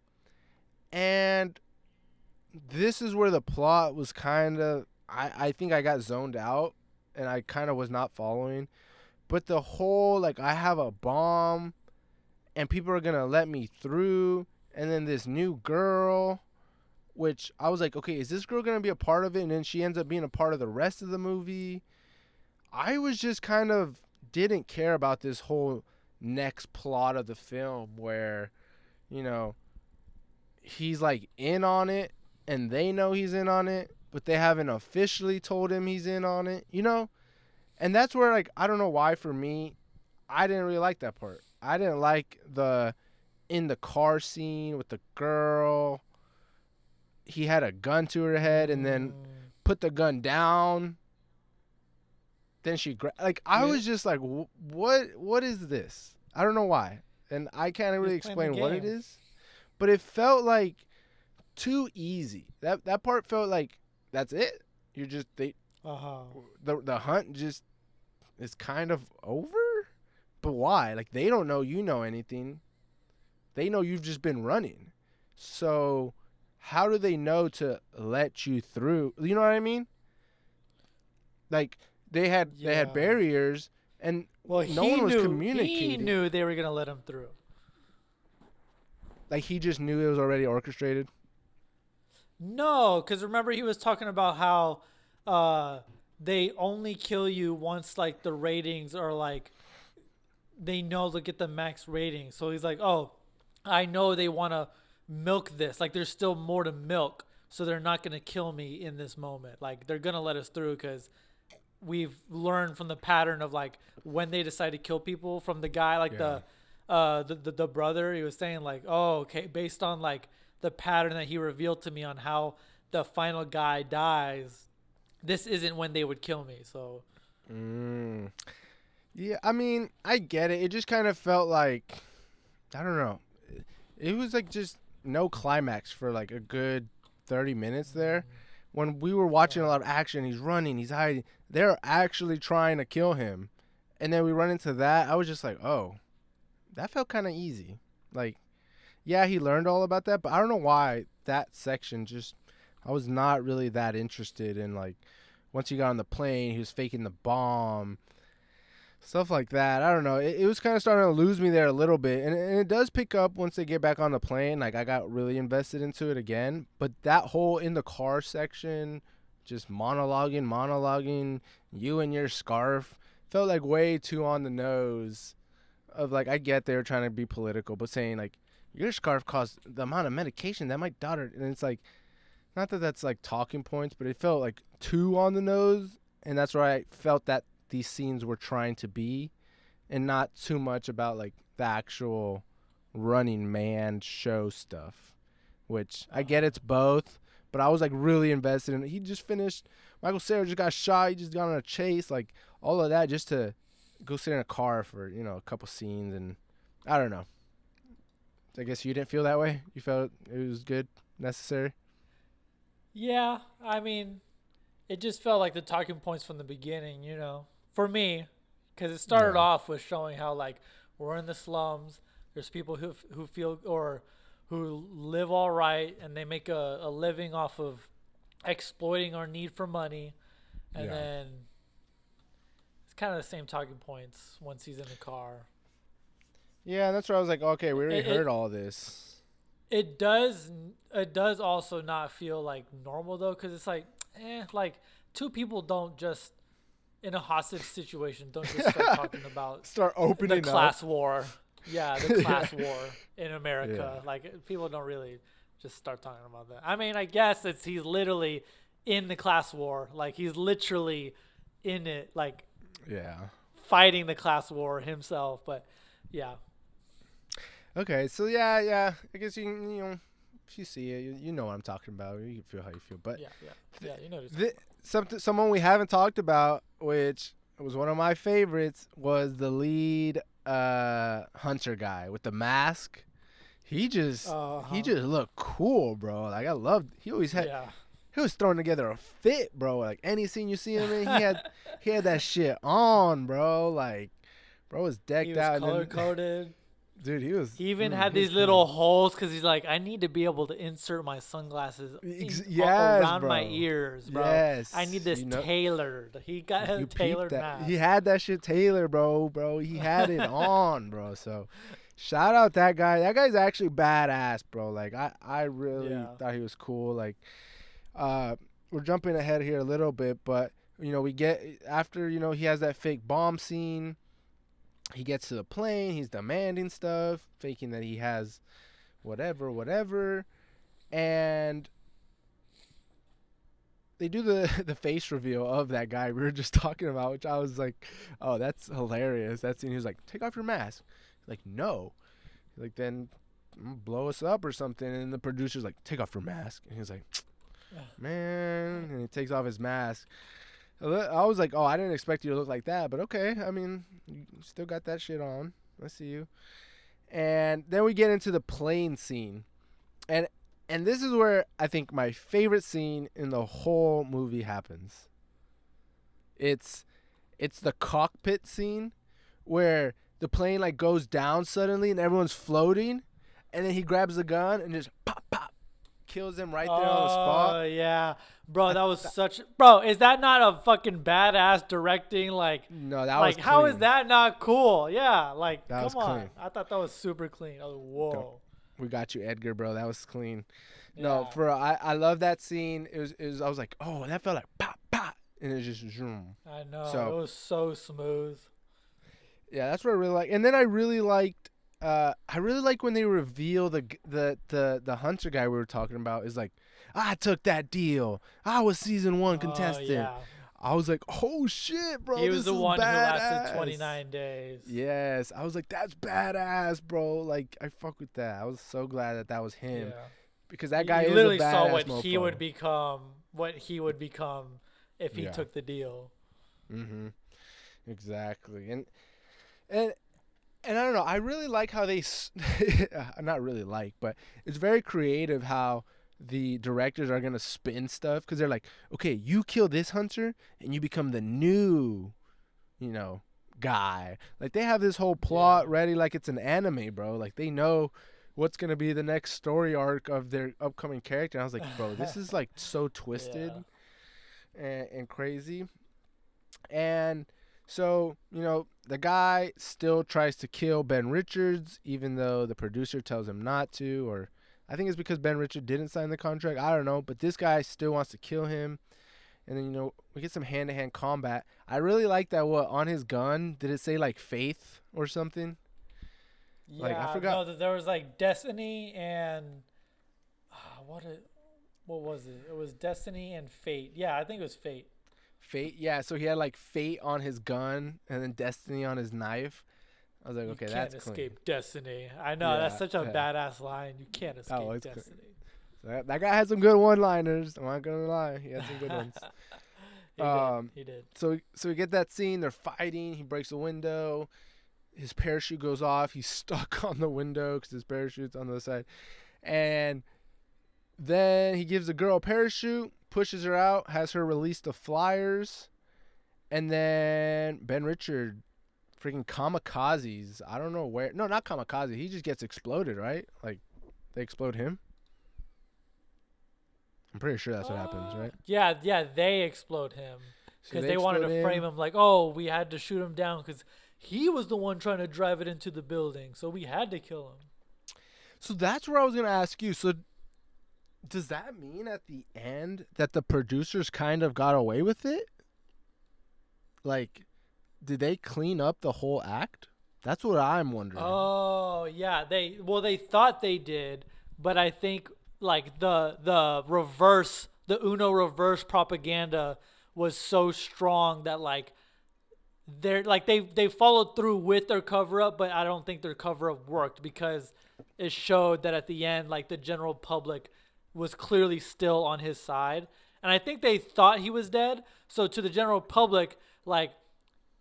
And this is where the plot was kind of, I think I got zoned out and I kind of was not following. But the whole, like, I have a bomb and people are going to let me through. And then this new girl, which I was like, okay, is this girl going to be a part of it? And then she ends up being a part of the rest of the movie. I was just kind of didn't care about this whole next plot of the film where, he's like in on it and they know he's in on it, but they haven't officially told him he's in on it, And that's where, like, I don't know why for me, I didn't really like that part. I didn't like the in the car scene with the girl. He had a gun to her head and then put the gun down. Then she I was just like, what is this? I don't know why. And I can't really explain what it is. But it felt like too easy. That part felt like that's it. You're just the hunt just is kind of over. But why? Like, they don't know you know anything. They know you've just been running. So how do they know to let you through? You know what I mean? Like, they had barriers and no one was communicating. He knew they were going to let him through. Like, he just knew it was already orchestrated? No, because remember he was talking about how they only kill you once, like, the ratings are, like, they know to get the max rating. So he's like, oh, I know they want to milk this. Like, there's still more to milk, so they're not going to kill me in this moment. Like, they're going to let us through because we've learned from the pattern of, like, when they decide to kill people from the guy, like, the brother. He was saying, like, oh, okay, based on, like, the pattern that he revealed to me on how the final guy dies, this isn't when they would kill me. So yeah, I mean, I get it. It just kind of felt like, I don't know, it was like just no climax for like a good 30 minutes there. When we were watching a lot of action, he's running, he's hiding, they're actually trying to kill him, and then we run into that. I was just like, oh, that felt kind of easy. Like, yeah, he learned all about that, but I don't know why that section just, I was not really that interested in. Like, once he got on the plane, he was faking the bomb, stuff like that. I don't know. It was kind of starting to lose me there a little bit, and it does pick up once they get back on the plane. Like, I got really invested into it again, but that whole in the car section, just monologuing, you and your scarf, felt like way too on the nose of, like, I get they were trying to be political, but saying, like, your scarf caused the amount of medication that my daughter, and it's like, not that that's like talking points, but it felt like too on the nose, and that's where I felt that these scenes were trying to be, and not too much about like the actual Running Man show stuff. Which I get it's both, but I was like really invested in it. He just finished. Michael Cera just got shot. He just got on a chase, like all of that, just to go sit in a car for a couple scenes, and I don't know. I guess you didn't feel that way. You felt it was good, necessary. Yeah, I mean, it just felt like the talking points from the beginning, for me, because it started Yeah. off with showing how like we're in the slums. There's people who feel or who live all right, and they make a living off of exploiting our need for money, and Yeah. then it's kind of the same talking points once he's in the car. Yeah, that's where I was like, okay, we already heard all this. It does also not feel like normal though, because it's like two people don't just in a hostage situation don't just start talking about Start opening the up. class war. Yeah, the class Yeah. war in America. Yeah. Like people don't really just start talking about that. I mean, I guess he's literally in the class war. Like he's literally in it, like Yeah. fighting the class war himself. But yeah. Okay, so yeah. I guess if you see it, you know what I'm talking about. You can feel how you feel, but Yeah. You know. someone we haven't talked about, which was one of my favorites, was the lead hunter guy with the mask. He just looked cool, bro. Like I loved. He always had. Yeah. He was throwing together a fit, bro. Like any scene you see him in, he had that shit on, bro. Like, bro was decked He was out. color coded. Dude, he was. He even he had was these little holes because he's like, I need to be able to insert my sunglasses around bro. my ears, bro. Yes, I need this tailored. He got a you peeped tailored that. mask. He had that shit tailored, bro. He had it on, bro. So, shout out that guy. That guy's actually badass, bro. Like I really thought he was cool. Like, we're jumping ahead here a little bit, but we get after he has that fake bomb scene. He gets to the plane. He's demanding stuff, faking that he has whatever. And they do the face reveal of that guy we were just talking about, which I was like, oh, that's hilarious. That scene, he was like, take off your mask. He's like, no. He's like, then blow us up or something. And the producer's like, take off your mask. And he's like, man. And he takes off his mask. I was like, oh, I didn't expect you to look like that, but okay. I mean, you still got that shit on. I see you. And then we get into the plane scene. And this is where I think my favorite scene in the whole movie happens. It's the cockpit scene where the plane like goes down suddenly and everyone's floating, and then he grabs the gun and just pop, kills him right there on the spot. Oh yeah, bro, that was bro. Is that not a fucking badass directing? Like, no, that like was how clean. is that not cool? Yeah, like That was come on. clean. I thought that was super clean. I was whoa. We got you, Edgar, bro. That was clean. Yeah. No, I love that scene. It was I was like, oh, that felt like pop, and it just zoom. I know So- it was so smooth. Yeah, that's what I really like. And then I really liked when they reveal the hunter guy we were talking about is like, I took that deal. I was season 1 contestant. Yeah. I was like, oh shit, bro. He was this the is one who badass. lasted 29 days. Yes, I was like, that's badass, bro. Like, I fuck with that. I was so glad that was him Yeah. because that guy you is literally a badass saw what mofo. he would become if he Yeah. took the deal. Mm-hmm. Exactly. And I don't know. I really like how they, not really like, but it's very creative how the directors are gonna spin stuff because they're like, okay, you kill this hunter and you become the new, guy. Like they have this whole plot ready, like it's an anime, bro. Like they know what's gonna be the next story arc of their upcoming character. And I was like, bro, this is like so twisted and crazy. And so, the guy still tries to kill Ben Richards, even though the producer tells him not to, or I think it's because Ben Richards didn't sign the contract. I don't know, but this guy still wants to kill him. And then, we get some hand-to-hand combat. I really like that, on his gun, did it say, like, faith or something? Yeah, Like, I forgot. No, there was, like, destiny and... What was it? It was Destiny and Fate. Yeah, I think it was Fate. Fate, yeah. So he had like Fate on his gun and then Destiny on his knife. I was like, You okay, can't that's clean. escape destiny. I know that's Yeah, such a yeah. badass line. You can't That escape was clean. destiny. So that guy had some good one-liners. I'm not gonna lie, he had some good ones. He did. He did. So we get that scene. They're fighting. He breaks a window. His parachute goes off. He's stuck on the window because his parachute's on the other side. And then he gives the girl a parachute, pushes her out, has her release the flyers, and then Ben Richard freaking kamikazes. I don't know where. No, not kamikaze. He just gets exploded, right? Like they explode him. I'm pretty sure that's what happens, right? Yeah, they explode him So because they wanted to frame him like, oh, we had to shoot him down because he was the one trying to drive it into the building, so we had to kill him. So that's where I was gonna ask you. So does that mean at the end that the producers kind of got away with it? Like, did they clean up the whole act? That's what I'm wondering. Oh yeah, they thought they did, but I think like the reverse, the Uno reverse propaganda was so strong that like they're like they followed through with their cover up, but I don't think their cover up worked because it showed that at the end like the general public was clearly still on his side, and I think they thought he was dead. So to the general public, like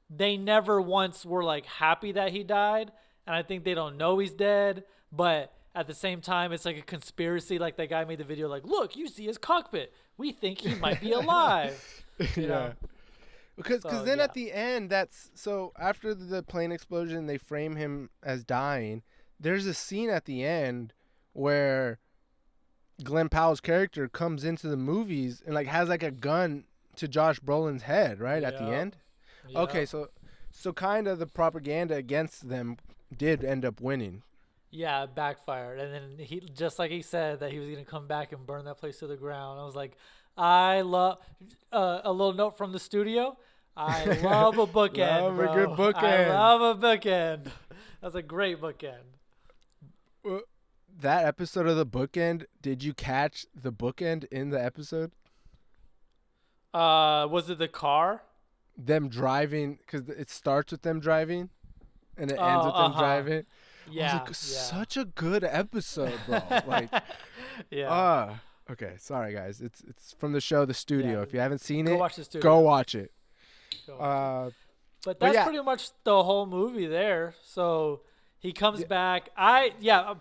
they never once were like happy that he died, and I think they don't know he's dead, but at the same time it's like a conspiracy. Like that guy made the video like, look, you see his cockpit, we think he might be alive. You know? Because So, then yeah. at the end, that's so after the plane explosion, they frame him as dying. There's a scene at the end where Glenn Powell's character comes into the movies and like has like a gun to Josh Brolin's head, right at the Yep. end. Yep. Okay, so kind of the propaganda against them did end up winning. Yeah, it backfired, and then he just like he said that he was gonna come back and burn that place to the ground. I was like, I love a little note from the studio. I love a bookend, Love a bro. good bookend. I love a bookend. That's a great bookend. That episode of the bookend, did you catch the bookend in the episode? Was it the car? Them driving, because it starts with them driving and it Oh, ends with them uh-huh. driving. Yeah, I was like, such a good episode, bro. Like, yeah. okay, sorry guys. It's from the show The Studio. Yeah. If you haven't seen Go it, watch the studio. go watch it. Go watch it. But but that's yeah. pretty much the whole movie there. So he comes back.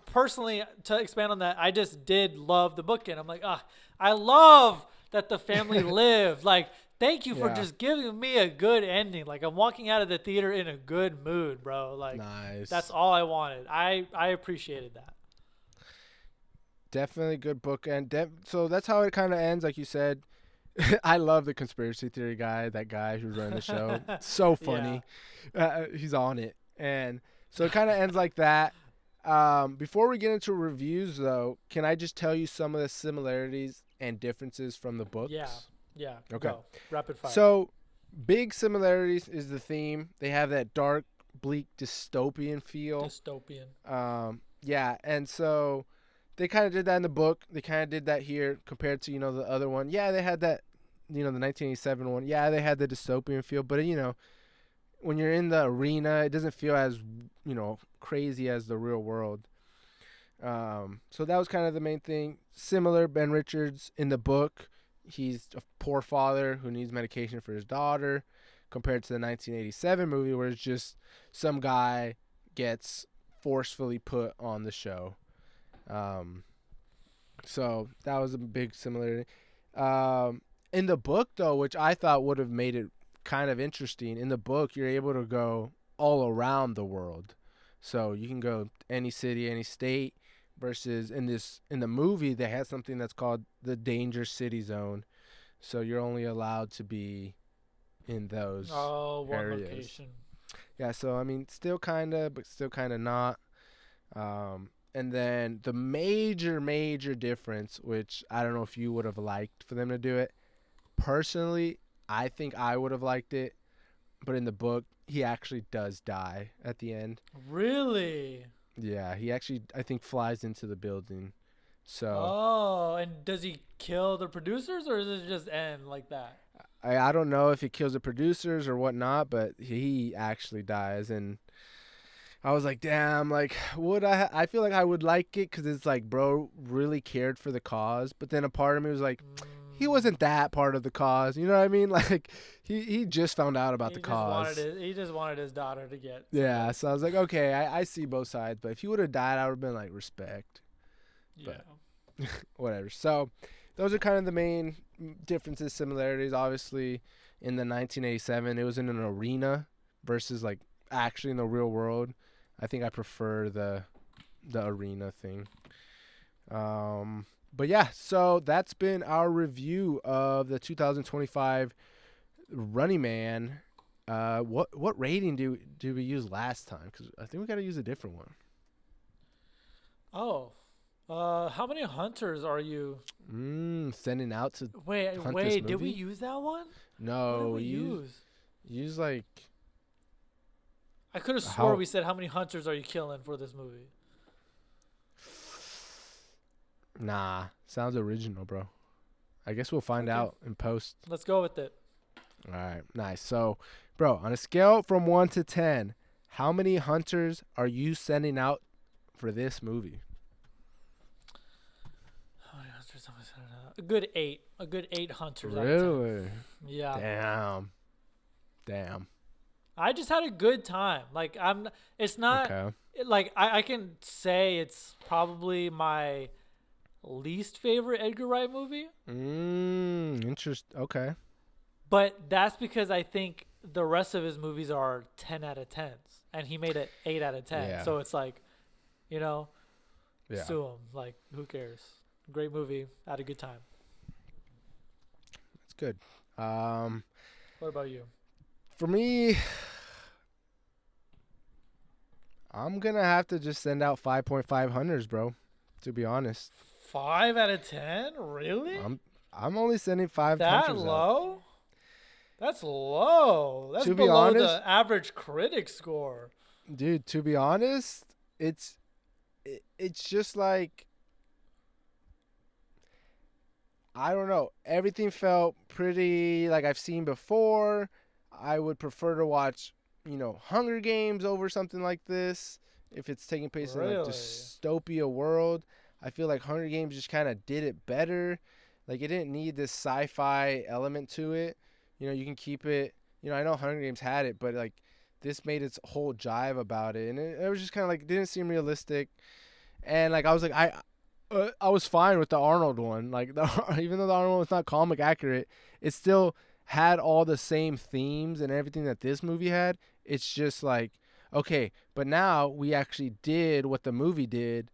Personally, to expand on that, I just did love the bookend. I'm like, I love that the family lived. Like, thank you for Yeah. just giving me a good ending. Like, I'm walking out of the theater in a good mood, bro. Like, Nice. that's all I wanted. I appreciated that. Definitely good bookend. So that's how it kind of ends, like you said. I love the conspiracy theory guy, that guy who's running the show. So funny. He's on it. And so it kind of ends like that. Before we get into reviews, though, can I just tell you some of the similarities and differences from the books? Yeah. Okay. Go. Rapid fire. So, big similarities is the theme. They have that dark, bleak, dystopian feel. Dystopian. Yeah, and so they kind of did that in the book. They kind of did that here compared to, the other one. Yeah, they had that, the 1987 one. Yeah, they had the dystopian feel, but, when you're in the arena, it doesn't feel as, crazy as the real world. So that was kind of the main thing. Similar, Ben Richards in the book, he's a poor father who needs medication for his daughter, compared to the 1987 movie where it's just some guy gets forcefully put on the show. So that was a big similarity. In the book, though, which I thought would have made it kind of interesting, in the book you're able to go all around the world. So you can go any city, any state, versus in the movie they had something that's called the danger city zone. So you're only allowed to be in those one areas. location. Yeah, so I mean, still kind of, but still kind of not. And then the major difference, which I don't know if you would have liked for them to do it. Personally, I think I would have liked it, but in the book, he actually does die at the end. Really? Yeah, he actually, I think, flies into the building So Oh, and does he kill the producers, or does it just end like that? I don't know if he kills the producers or whatnot, but he actually dies. And I was like, damn, like, would I feel like I would like it because it's like, bro, really cared for the cause. But then a part of me was like, he wasn't that part of the cause. You know what I mean? Like, he just found out about the cause. He just wanted his daughter to get. Yeah, so I was like, okay, I see both sides. But if he would have died, I would have been like, respect. Yeah. But whatever. So those are kind of the main differences, similarities. Obviously, in the 1987, it was in an arena versus like actually in the real world. I think I prefer the arena thing. But yeah, so that's been our review of the 2025 Running Man. What rating do we use last time? Because I think we got to use a different one. Oh, how many hunters are you? Sending out to Wait, hunt this did we movie? use that one? No, What did we use? use like I could have how swore we said how many hunters are you killing for this movie. nah. Sounds original, bro. I guess we'll find out in post. Let's go with it. All right, nice. So, bro, on a scale from 1 to 10, how many hunters are you sending out for this movie? How many hunters am I sending out? A good 8. A good 8 hunters. Out of 10. Really? Yeah. Damn. I just had a good time. Like it's not Okay. like I can say it's probably my least favorite Edgar Wright movie, Okay. but that's because I think the rest of his movies are 10 out of 10s and he made it 8 out of 10. Yeah. So it's like, Yeah. sue him. Like, who cares? Great movie. Had a good time. That's good. What about you? For me, I'm going to have to just send out 5.5 hunters, bro, to be honest. 5 out of 10? Really? I'm only sending 5 That hunters out. low? That's low. That's To be below honest- the average critic score. Dude, to be honest, it's just like, I don't know. Everything felt pretty like I've seen before. I would prefer to watch, Hunger Games over something like this. If it's taking place in like Really? dystopia world, I feel like Hunger Games just kind of did it better. Like it didn't need this sci-fi element to it. You can keep it. I know Hunger Games had it, but like this made its whole jive about it, and it was just kind of like didn't seem realistic. And like I was like I was fine with the Arnold one. Like even though the Arnold one was not comic accurate, it still had all the same themes and everything that this movie had. It's just like, okay, but now we actually did what the movie did,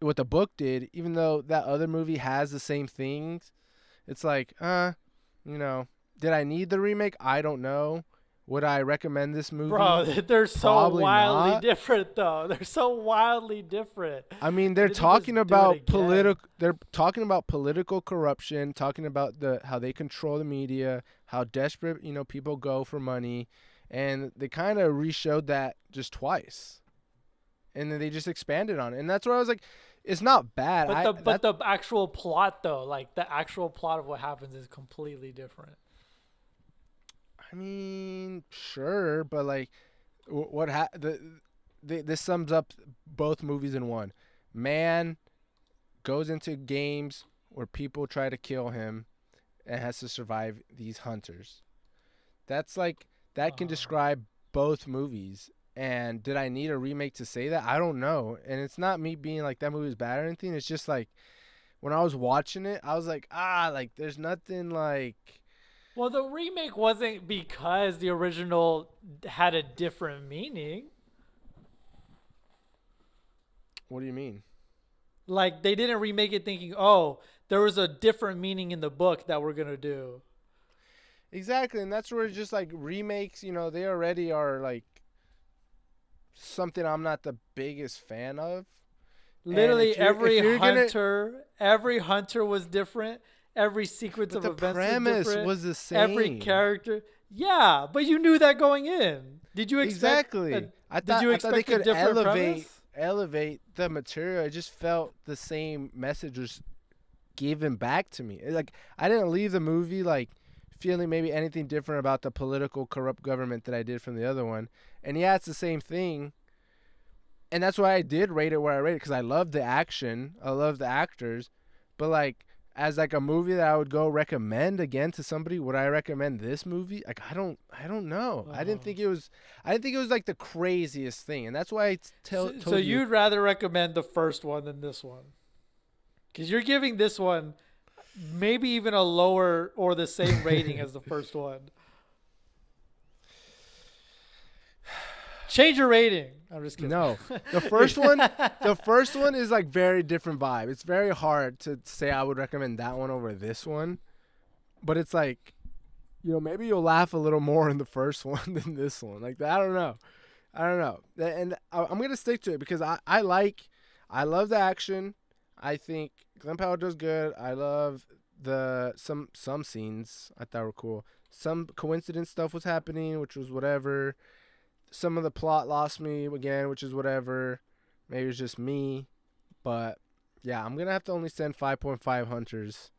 what the book did, even though that other movie has the same things. It's like, did I need the remake? I don't know. Would I recommend this movie? Bro, they're so Probably wildly not. different, though. They're so wildly different. I mean, they're Didn't just talking do it about again. They're talking about political corruption, talking about how they control the media, how desperate people go for money, and they kind of re-showed that just twice, and then they just expanded on it, and that's where I was like, it's not bad. But the actual plot, though, like the actual plot of what happens is completely different. I mean, sure, but like, this sums up both movies in one. Man goes into games where people try to kill him and has to survive these hunters. That's like, that can describe both movies. And did I need a remake to say that? I don't know. And it's not me being like that movie is bad or anything. It's just like, when I was watching it, I was like, like there's nothing like. Well, the remake wasn't because the original had a different meaning. What do you mean? Like, they didn't remake it thinking, oh, there was a different meaning in the book that we're going to do. Exactly, and that's where it's just like remakes, they already are like something I'm not the biggest fan of. Literally if you're every hunter was different. Every sequence But of the events premise was different. was the same. Every character. Yeah, but you knew that going in. Did you expect Exactly. did you expect they a could different elevate premise? elevate the material. It just felt the same message was given back to me. Like, I didn't leave the movie like feeling maybe anything different about the political corrupt government that I did from the other one. And yeah, it's the same thing. And that's why I did rate it where I rated it, because I love the action, I love the actors, but like as like a movie that I would go recommend again to somebody, would I recommend this movie? Like I don't know. I didn't think it was like the craziest thing, and that's why I told So you. you'd rather recommend the first one than this one, because you're giving this one maybe even a lower or the same rating as the first one. Change your rating. I'm just kidding. No, the first one is like very different vibe. It's very hard to say I would recommend that one over this one, but it's like, maybe you'll laugh a little more in the first one than this one. Like I don't know, and I'm gonna stick to it because I love the action. I think Glenn Powell does good. I love some scenes I thought were cool. Some coincidence stuff was happening, which was whatever. Some of the plot lost me again, which is whatever. Maybe it's just me. But, yeah, I'm going to have to only send 5.5 hunters.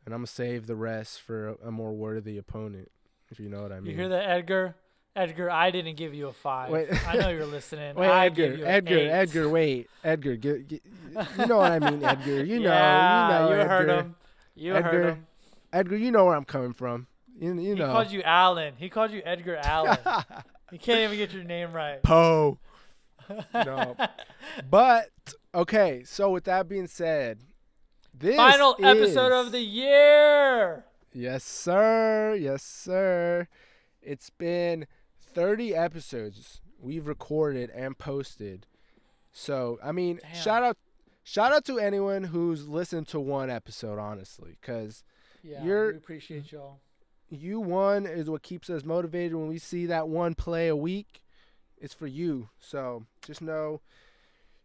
And I'm going to save the rest for a more worthy opponent, if you know what I mean. You hear that, Edgar? Edgar, I didn't give you a 5. Wait. I know you're listening. Wait, Edgar, wait. Edgar, you know what I mean, Edgar. You know, you Edgar. heard him. Heard him. Edgar, you know where I'm coming from. You know. He called you Allen. He called you Edgar Allen. You can't even get your name right. Poe. No. But, okay, so with that being said, this final episode of the year. Yes, sir. Yes, sir. It's been 30 episodes we've recorded and posted. So, I mean, Damn. shout out to anyone who's listened to one episode, honestly, because we appreciate y'all. You one is what keeps us motivated when we see that one play a week. It's for you. So just know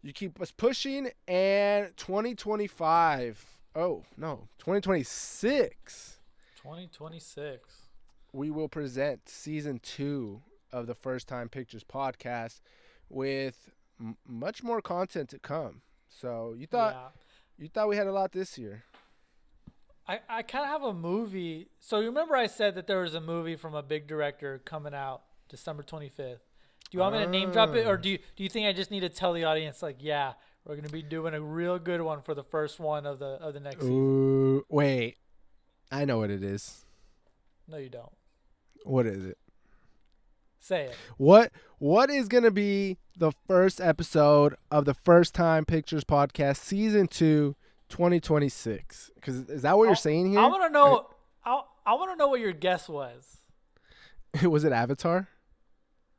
you keep us pushing. And 2025. Oh, no. 2026. 2026. We will present season 2 of the First Time Pictures podcast with much more content to come. So you thought we had a lot this year. I kind of have a movie. So you remember I said that there was a movie from a big director coming out December 25th. Do you want me to name drop it, or do you think I just need to tell the audience like, yeah, we're gonna be doing a real good one for the first one of the next season? Wait, I know what it is. No, you don't. What is it? Say it. What is gonna be the first episode of the First Time Pictures podcast, season 2? 2026, because is that what you're saying here? I want to know. I want to know what your guess was. Was it Avatar?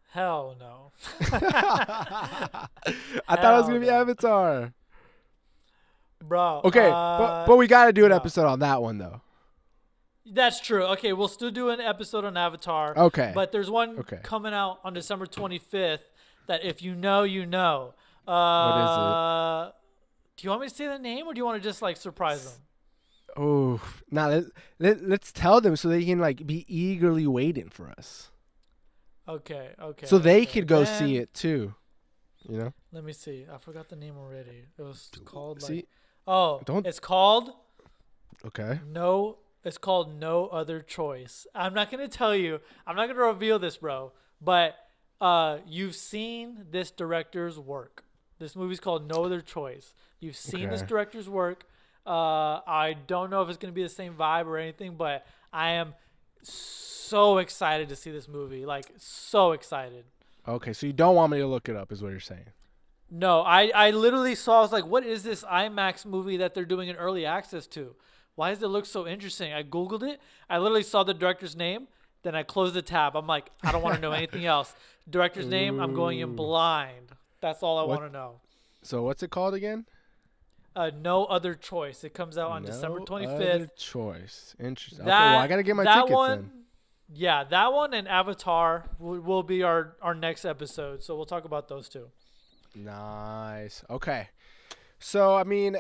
Hell no. I thought it was gonna be Avatar, bro. Okay, but we gotta do an episode on that one though. That's true. Okay, we'll still do an episode on Avatar. Okay, but there's one coming out on December 25th that if you know, you know. What is it? Do you want me to say the name, or do you want to just like surprise them? Oh, now let's tell them so they can like be eagerly waiting for us. Okay. So they could go see it too, you know. Let me see. I forgot the name already. It was called It's called. Okay. No, it's called No Other Choice. I'm not gonna tell you. I'm not gonna reveal this, bro. But you've seen this director's work. This movie's called No Other Choice. You've seen this director's work. I don't know if it's going to be the same vibe or anything, but I am so excited to see this movie. Like, so excited. Okay, so you don't want me to look it up is what you're saying. No, I literally saw, I was like, what is this IMAX movie that they're doing an early access to? Why does it look so interesting? I Googled it. I literally saw the director's name. Then I closed the tab. I'm like, I don't want to know anything else. Director's name, I'm going in blind. That's all I want to know. So what's it called again? No Other Choice. It comes out on December 25th. No Other Choice. Interesting. Okay, well, I got to get my tickets then. Yeah, that one and Avatar will be our next episode. So we'll talk about those two. Nice. Okay. So, I mean,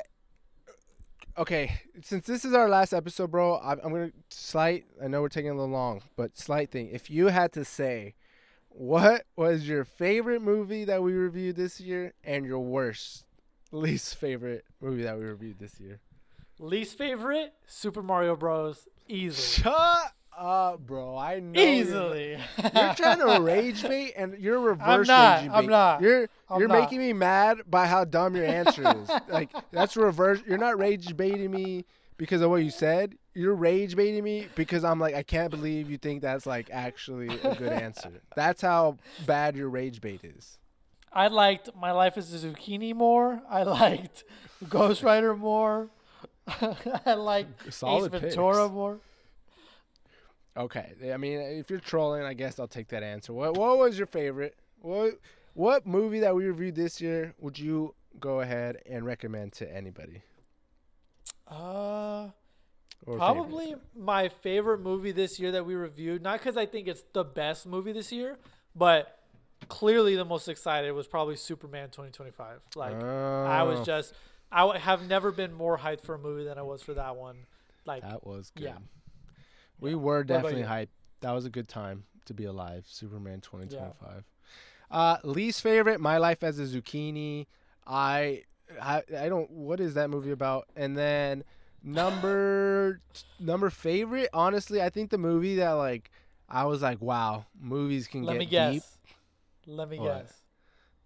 since this is our last episode, bro, I'm going to I know we're taking a little long, but slight thing. If you had to say What was your favorite movie that we reviewed this year, and your least favorite movie that we reviewed this year? Least favorite, Super Mario Bros. Easily. Shut up, bro. I know Easily. You're trying to rage bait, and you're reverse not, raging I'm bait. not. You're I'm not. making me mad by how dumb your answer is. Like, that's reverse. You're not rage baiting me because of what you said. You're rage baiting me because I'm like, I can't believe you think that's like actually a good answer. That's how bad your rage bait is. I liked My Life as a Zucchini more. I liked Ghost Rider more. I liked Solid Ace Ventura picks. more. Okay, I mean, if you're trolling, I guess I'll take that answer. What was your favorite? What movie that we reviewed this year would you go ahead and recommend to anybody? Or Probably favorite? my favorite movie this year that we reviewed. Not because I think it's the best movie this year, but clearly the most excited was probably Superman 2025. Like I have never been more hyped for a movie than I was for that one. Like That was good. yeah. We were about definitely you? hyped. That was a good time to be alive. Superman 2025. Least favorite, My Life as a Zucchini. I don't. What is that movie about? And then number favorite. Honestly, I think the movie that like I was like, wow, movies can Let get me guess. deep. Let me What? guess.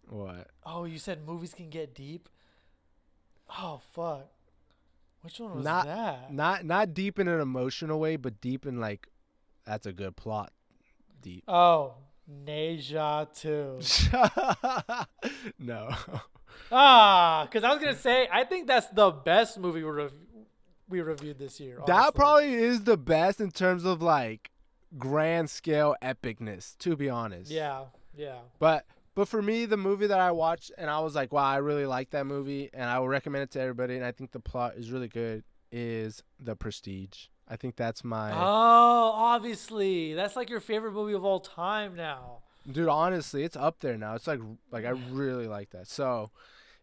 What? Oh, you said movies can get deep? Oh fuck. Which one was Not that? not deep in an emotional way, but deep in like that's a good plot. Deep. Oh, Neja 2. No. Because I was gonna say I think that's the best movie we reviewed this year. That honestly. probably is the best in terms of like grand scale epicness, to be honest. Yeah. But for me, the movie that I watched and I was like, wow, I really like that movie and I will recommend it to everybody and I think the plot is really good is The Prestige. I think that's my Oh, obviously, that's like your favorite movie of all time now. dude, honestly, it's up there now. It's like I really like that. So,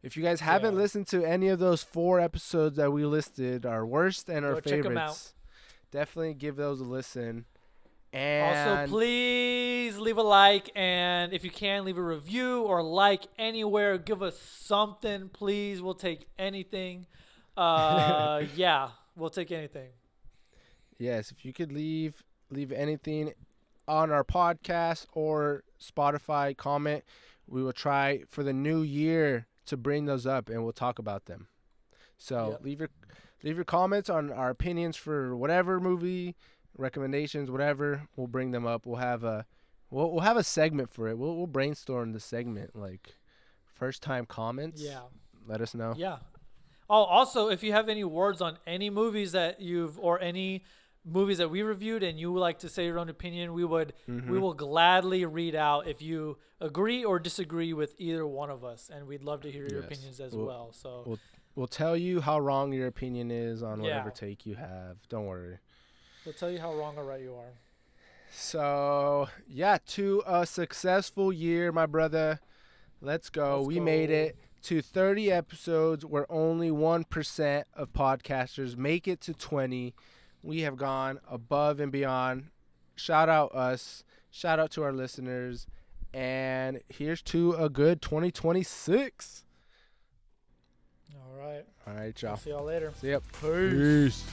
if you guys haven't Yeah. listened to any of those 4 episodes that we listed, our worst and our Go check 'em out. favorites, definitely give those a listen. And Also, please leave a like, and if you can, leave a review or like anywhere. Give us something, please. We'll take anything. Yeah, we'll take anything. yes, if you could leave anything on our podcast or Spotify comment, we will try for the new year to bring those up and we'll talk about them. So Yep. leave your comments on our opinions for whatever movie, recommendations, whatever. We'll bring them up. We'll have a segment for it. We'll brainstorm the segment like first time comments. Yeah. Let us know. Yeah. Oh, also, if you have any words on any movies that or any movies that we reviewed and you would like to say your own opinion, we will gladly read out if you agree or disagree with either one of us, and we'd love to hear your Yes. opinions as well. So We'll tell you how wrong your opinion is on whatever Yeah. take you have. Don't worry. we'll tell you how wrong or right you are. So, yeah, to a successful year, my brother. Let's go. Let's We go. made it to 30 episodes where only 1% of podcasters make it to 20. We have gone above and beyond. Shout out us. Shout out to our listeners. And here's to a good 2026. All right. All right, y'all. See y'all later. See ya. Peace.